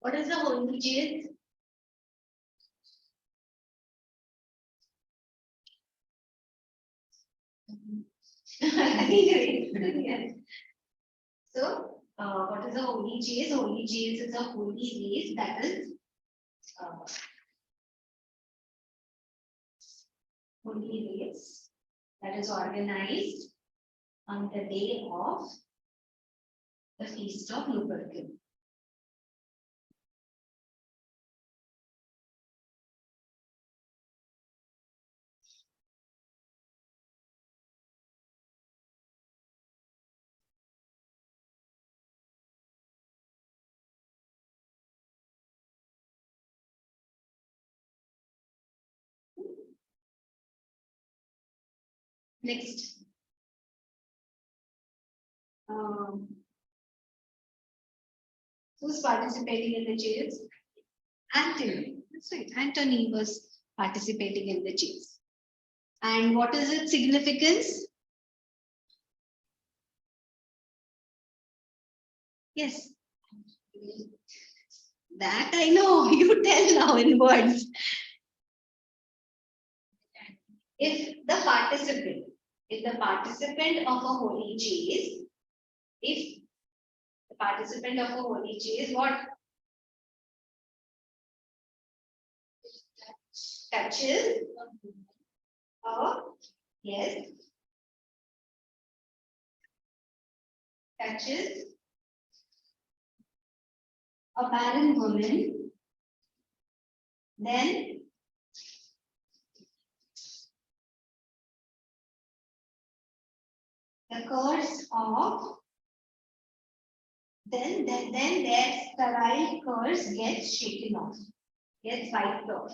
What is the holy jail? Yes. So, what is a holy chase? Holy chase is a holy race that is holy race that is organized on the day of the feast of Lupercal. Next. Who's participating in the chase? Anthony. That's right. Anthony was participating in the chase. And what is its significance? Yes. That I know. You tell now in words. If the participant of a holy chase, if the participant of a holy chase, what? Touches yes. Touches a barren woman, then the curse of then their sterile curse gets shaken off, gets wiped off.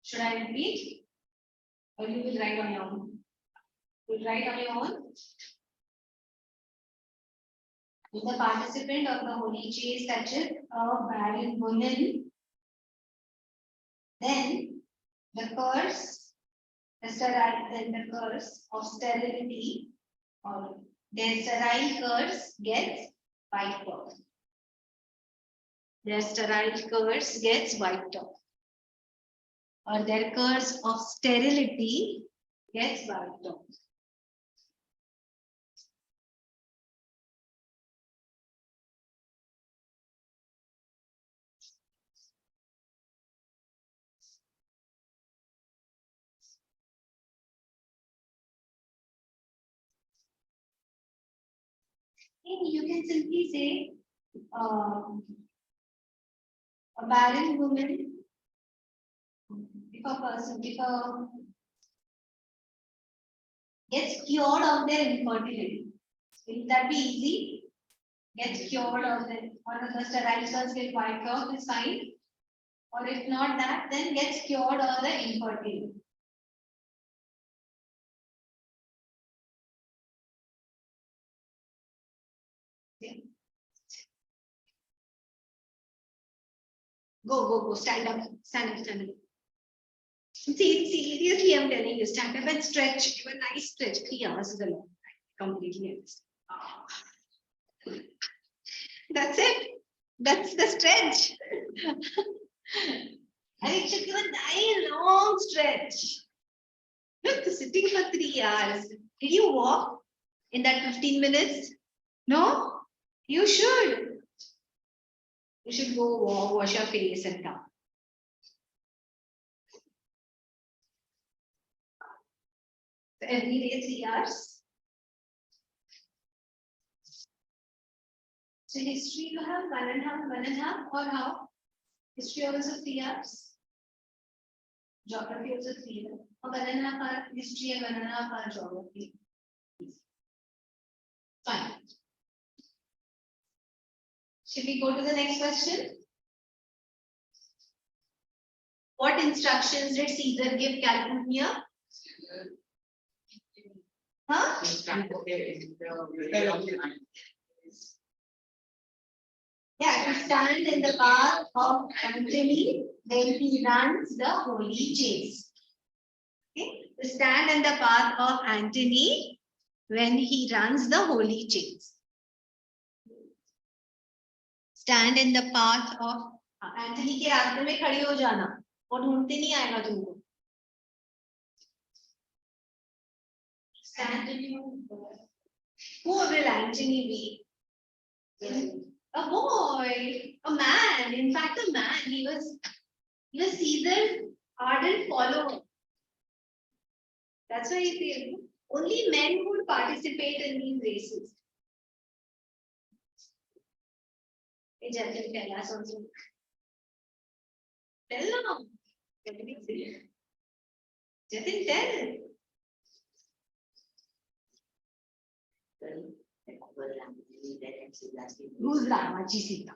Should I repeat? Or you will write on your own? You will write on your own? If the participant of the holy chase touches a barren woman, then the curse, then the curse of sterility or their sterile curse gets wiped off. Their sterile curse gets wiped off. Or their curse of sterility gets wiped off. You can simply say a barren woman, if a person gets cured of their infertility, will that be easy? Gets cured of the one of the sterile cells get wiped off is fine. Or if not that, then gets cured of the infertility. Okay. Go, stand up, stand up, stand up. See, seriously, I'm telling you, stand up and stretch. Give a nice stretch. 3 hours is a long time. Completely understand. That's it. That's the stretch. And it should give a nice long stretch. Look, sitting for 3 hours. Did you walk in that 15 minutes? No? You should. You should go walk, wash your face and come. So every day 3 hours. So history you have 1.5, or how? History also 3 hours. Geography also 3 hours. Or 1.5 hour history and 1.5 hour geography. Fine. Should we go to the next question? What instructions did Caesar give Calpurnia? Huh? Yeah, to stand in the path of Antony when he runs the holy chase. Okay, to stand in the path of Antony when he runs the holy chase. Stand in the path of Antony के रास्ते में खड़ी हो जाना और ढूंढते नहीं आएगा तुमको. Stand in. Who will Antony be? A boy, a man. In fact, a man. He was Caesar's ardent follower. That's why he said only men would participate in these races. Hey, Jatin, tell us also. Tell now. Jatin, tell. Who's Ramaji Sita?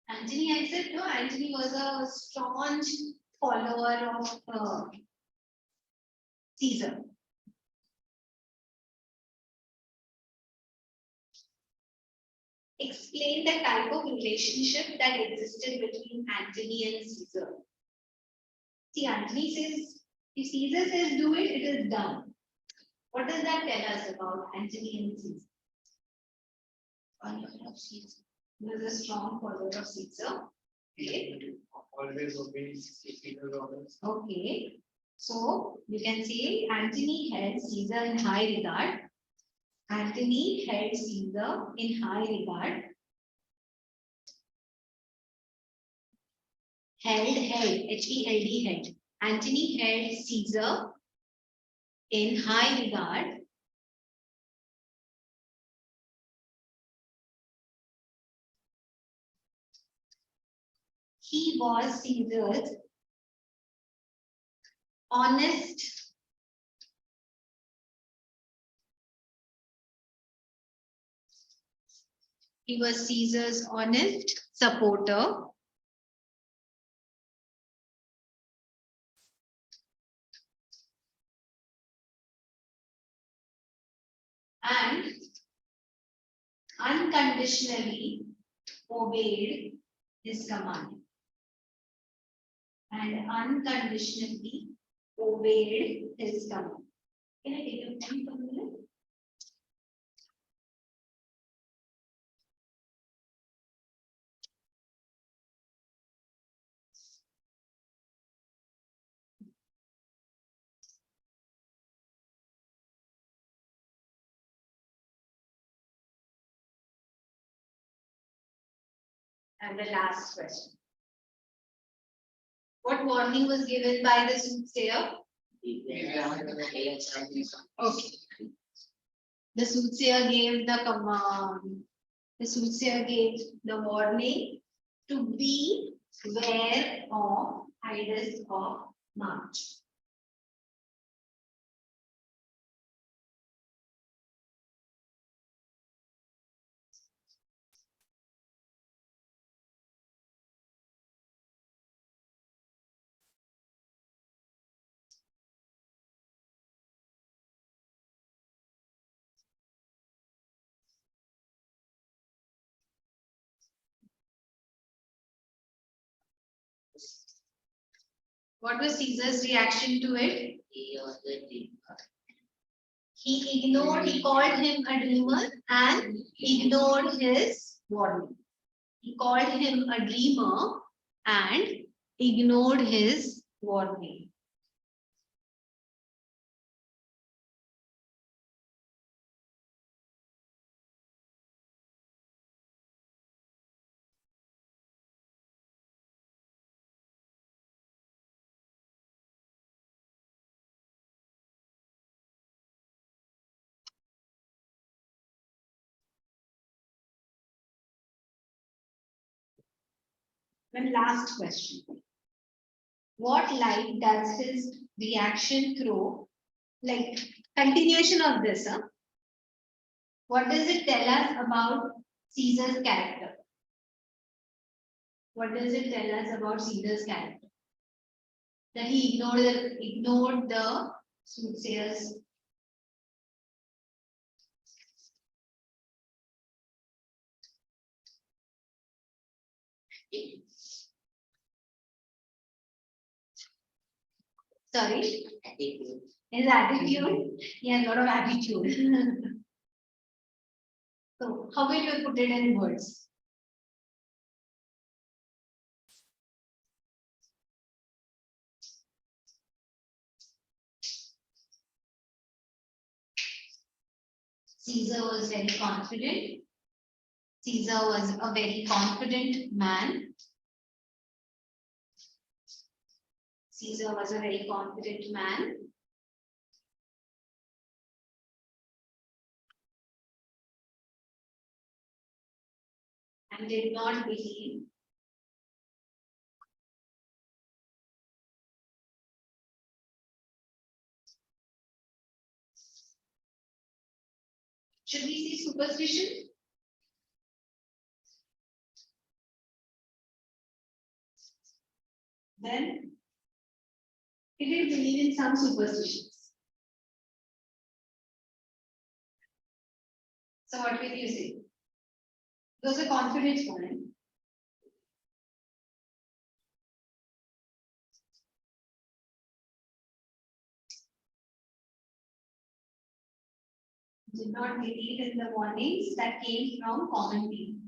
Antony, I said no. Antony was a staunch follower of Caesar. Explain the type of relationship that existed between Antony and Caesar. See, Antony says, if Caesar says do it, it is done. What does that tell us about Antony and Caesar? Follower of Caesar. He was a strong follower of Caesar. Okay. Always obey Caesar's orders. Okay. So you can say Antony held Caesar in high regard. Antony held Caesar in high regard. Held, H-E-L-D, held. Antony held Caesar in high regard. He was Caesar's honest supporter and unconditionally obeyed his command. And unconditionally obeyed his command. Can I take a pen for a minute? And the last question. What warning was given by the soothsayer? Okay. The soothsayer gave the command. The soothsayer gave the warning to beware of idols of March. What was Caesar's reaction to it? He was a dreamer. He ignored, he called him a dreamer and ignored his warning. He called him a dreamer and ignored his warning. One last question. What light does his reaction throw? Like continuation of this, huh? What does it tell us about Caesar's character? What does it tell us about Caesar's character? That he ignored the soothsayers. Sorry, Attitude. his attitude. He has a lot of attitude. So, how will you put it in words? Caesar was very confident. Caesar was a very confident man. Caesar was a very confident man. And did not believe should we see superstition? Then he did believe in some superstitions. So what will you say? It was a confidence one. Did not believe in the warnings that came from common people.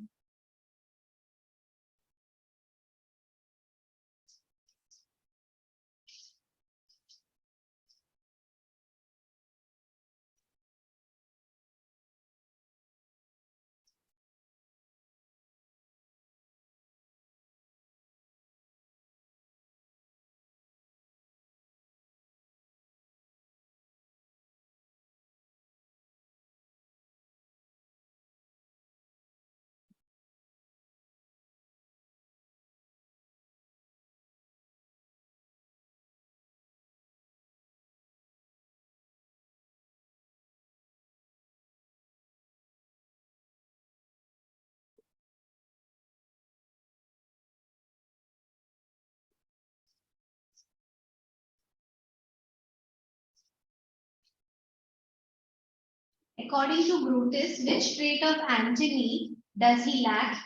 According to Brutus, which trait of Antony does he lack?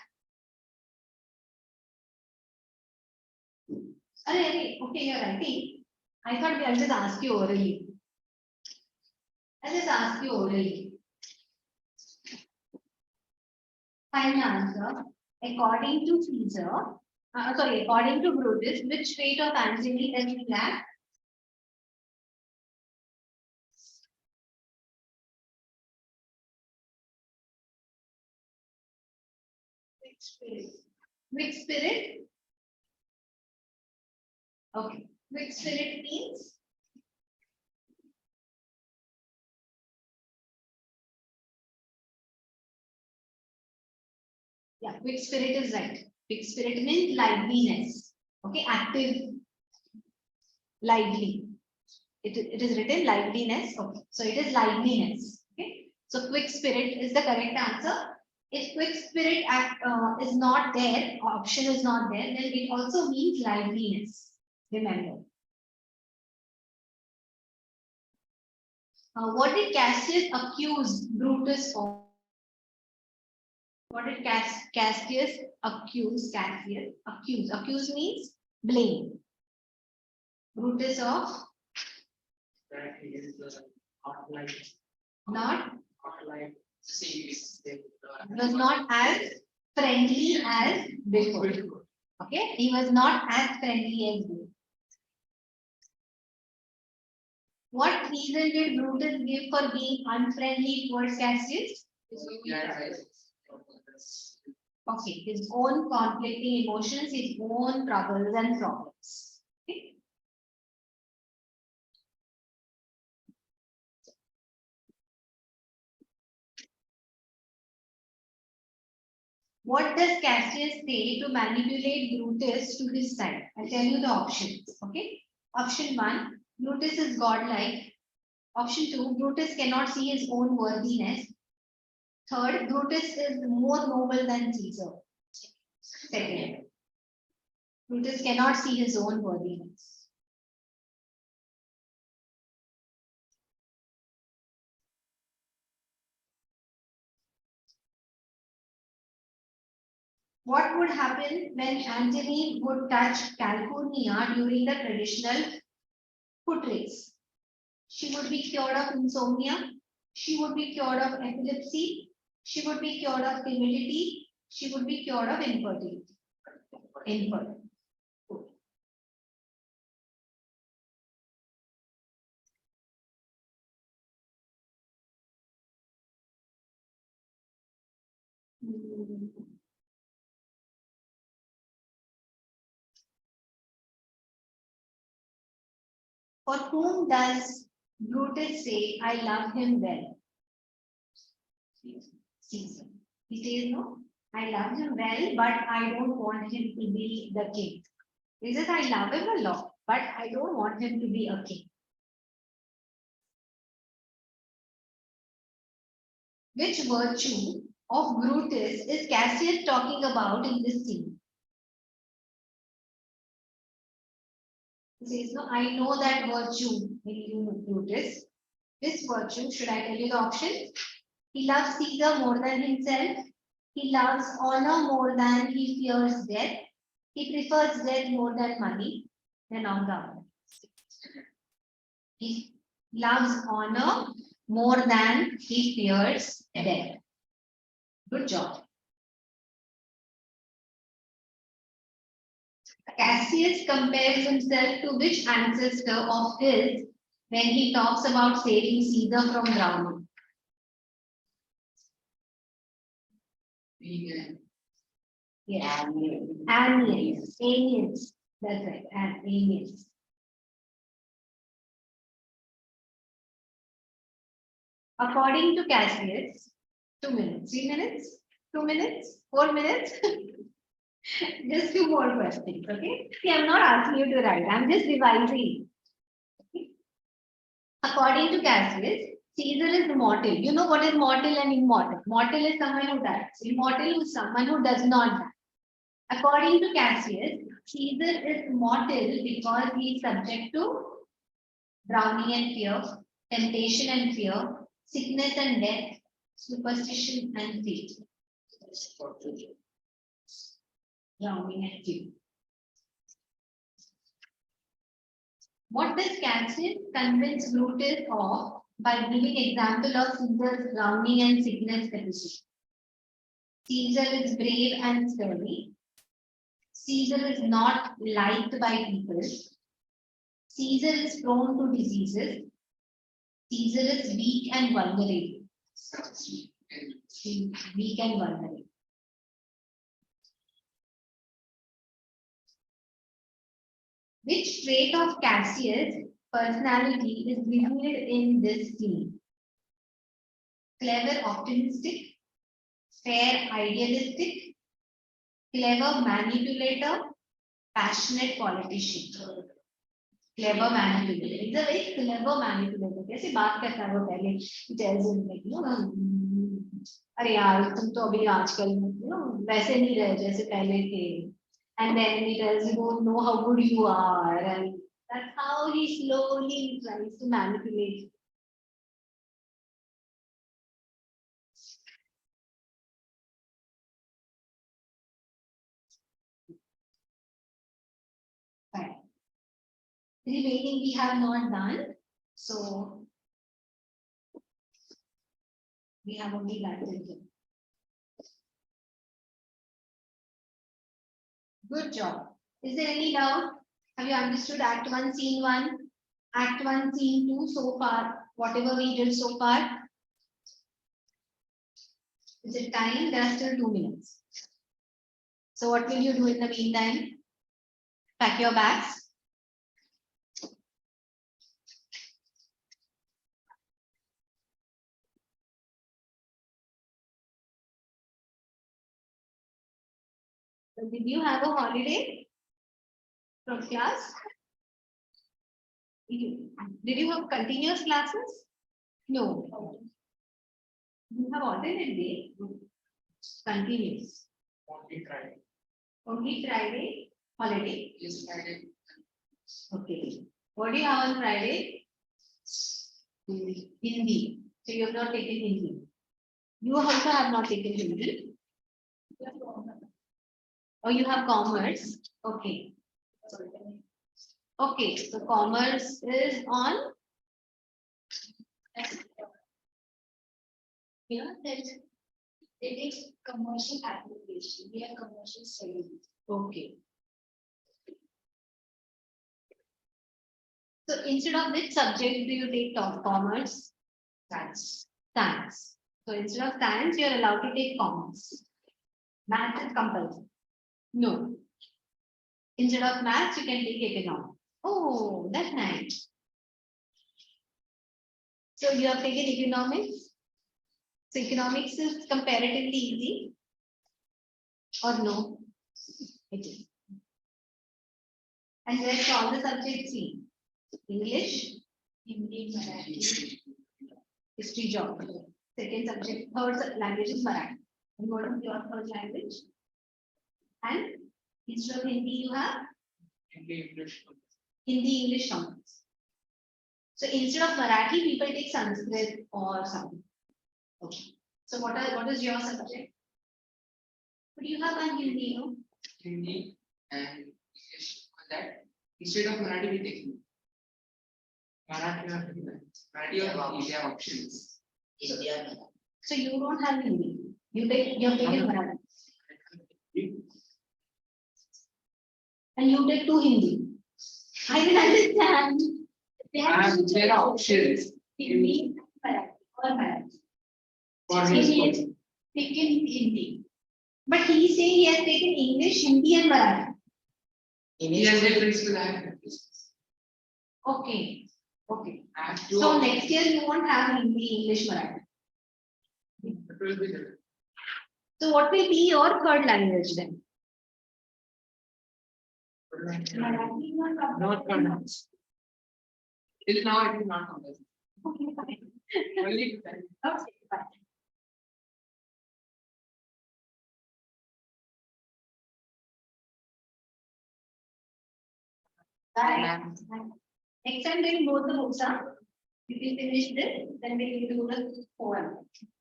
Okay, you're writing. I thought I'll just ask you orally. I'll just ask you orally. Final answer. According to according to Brutus, which trait of Antony does he lack? Which spirit? Which spirit? Okay. Which spirit means? Yeah, which spirit is right. Which spirit means liveliness. Okay, active, lively. It is written liveliness. Okay, so it is liveliness. Okay, so quick spirit is the correct answer. If quick spirit is not there, option is not there, then it also means liveliness. Remember. What did Cassius accuse Brutus of? What did Cassius accuse? Accuse means blame. Brutus of that he is not like not Same was not as friendly as before. Okay, he was not as friendly as before. What reason did Brutus give for being unfriendly towards Cassius? Okay, his own conflicting emotions, his own troubles and problems. Okay. What does Cassius say to manipulate Brutus to his side? I'll tell you the options. Okay. Option 1, Brutus is godlike. Option 2, Brutus cannot see his own worthiness. Third, Brutus is more noble than Caesar. Second, Brutus cannot see his own worthiness. What would happen when Antony would touch Calpurnia during the traditional foot race? She would be cured of insomnia. She would be cured of epilepsy. She would be cured of timidity. She would be cured of infertility. Infertility. For whom does Brutus say, I love him well? Caesar. He says, no, I love him well, but I don't want him to be the king. He says, I love him a lot, but I don't want him to be a king. Which virtue of Brutus is Cassius talking about in this scene? He says, no, I know that virtue in you, Brutus. This virtue, should I tell you the option? He loves Caesar more than himself. He loves honor more than he fears death. He prefers death more than money. Then on the other. He loves honor more than he fears death. Good job. Cassius compares himself to which ancestor of his when he talks about saving Caesar from drowning? Yes. Aeneas. Aeneas. That's right. Aeneas. According to Cassius, 2 minutes, 3 minutes, 2 minutes, 4 minutes. Just 2 more questions, okay? See, I'm not asking you to write, I'm just revising. Okay? According to Cassius, Caesar is mortal. You know what is mortal and immortal? Mortal is someone who dies. Immortal is someone who does not die. According to Cassius, Caesar is mortal because he is subject to drowning and fear, temptation and fear, sickness and death, superstition and faith. Drowning and fear. What does Cassius convince Brutus of by giving example of Caesar's drowning and sickness episode? Caesar is brave and sturdy. Caesar is not liked by people. Caesar is prone to diseases. Caesar is weak and vulnerable. Weak and vulnerable. Which trait of Cassius' personality is revealed in this scene? Clever optimistic, fair idealistic, clever manipulator, passionate politician. Clever manipulator. He's a very clever manipulator. कैसे बात करता है वो पहले? He tells him like, you know, अरे यार तुम तो अभी आजकल you know वैसे नहीं रहे जैसे पहले थे. And then he tells you don't know how good you are, and that's how he slowly tries to manipulate. Fine. Remaining we have not done. So we have only that till here. Good job. Is there any doubt? Have you understood Act 1, Scene 1? Act 1, Scene 2 so far? Whatever we did so far? Is it time? There are still 2 minutes. So what will you do in the meantime? Pack your bags. So did you have a holiday from class? Did you have continuous classes? No. You have alternate day. Continuous. Only Friday. Only Friday holiday. Yes, Friday. Okay. What do you have on Friday? Hindi. So you have not taken Hindi. You also have not taken Hindi. Oh, you have commerce. Okay. Okay. So commerce is on. Yeah, that it is commercial application. We are commercial studies. Okay. So instead of which subject do you take commerce? Science. Science. So instead of science, you are allowed to take commerce. Math is compulsory. No. Instead of maths, you can take economics. Oh, that's nice. So you have taken economics. So economics is comparatively easy. Or no? It is. And rest all the subjects see. English, Hindi, Marathi. history, geography. Second subject, third language is Marathi. And what is your third language? And instead of Hindi, you have Hindi, English. Hindi, English, commerce. So instead of Marathi, people take Sanskrit or something. Okay. So what is your subject? What do you have on Hindi? No? Hindi and English on that. Instead of Marathi, we take Hindi. Marathi or Hindi. Marathi or India options. India. So you don't have Hindi. You have taken Marathi. And you take 2 Hindi. I didn't understand. There are options. Hindi, Marathi, or Marathi. For He his has taken Hindi. But he is saying he has taken English, Hindi, and Marathi. He has a principal. I have a principal. Okay. Okay. I have two So options. next year you won't have Hindi, English, Marathi. It will be there. So what will be your third language then? Marathi is not Not pronounced. Till now, it is not compulsory. Okay, fine. Only Okay, fine. Bye. Next time we'll both the books are. If we finish this, then we will do the poem.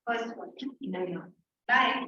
First one. Bye.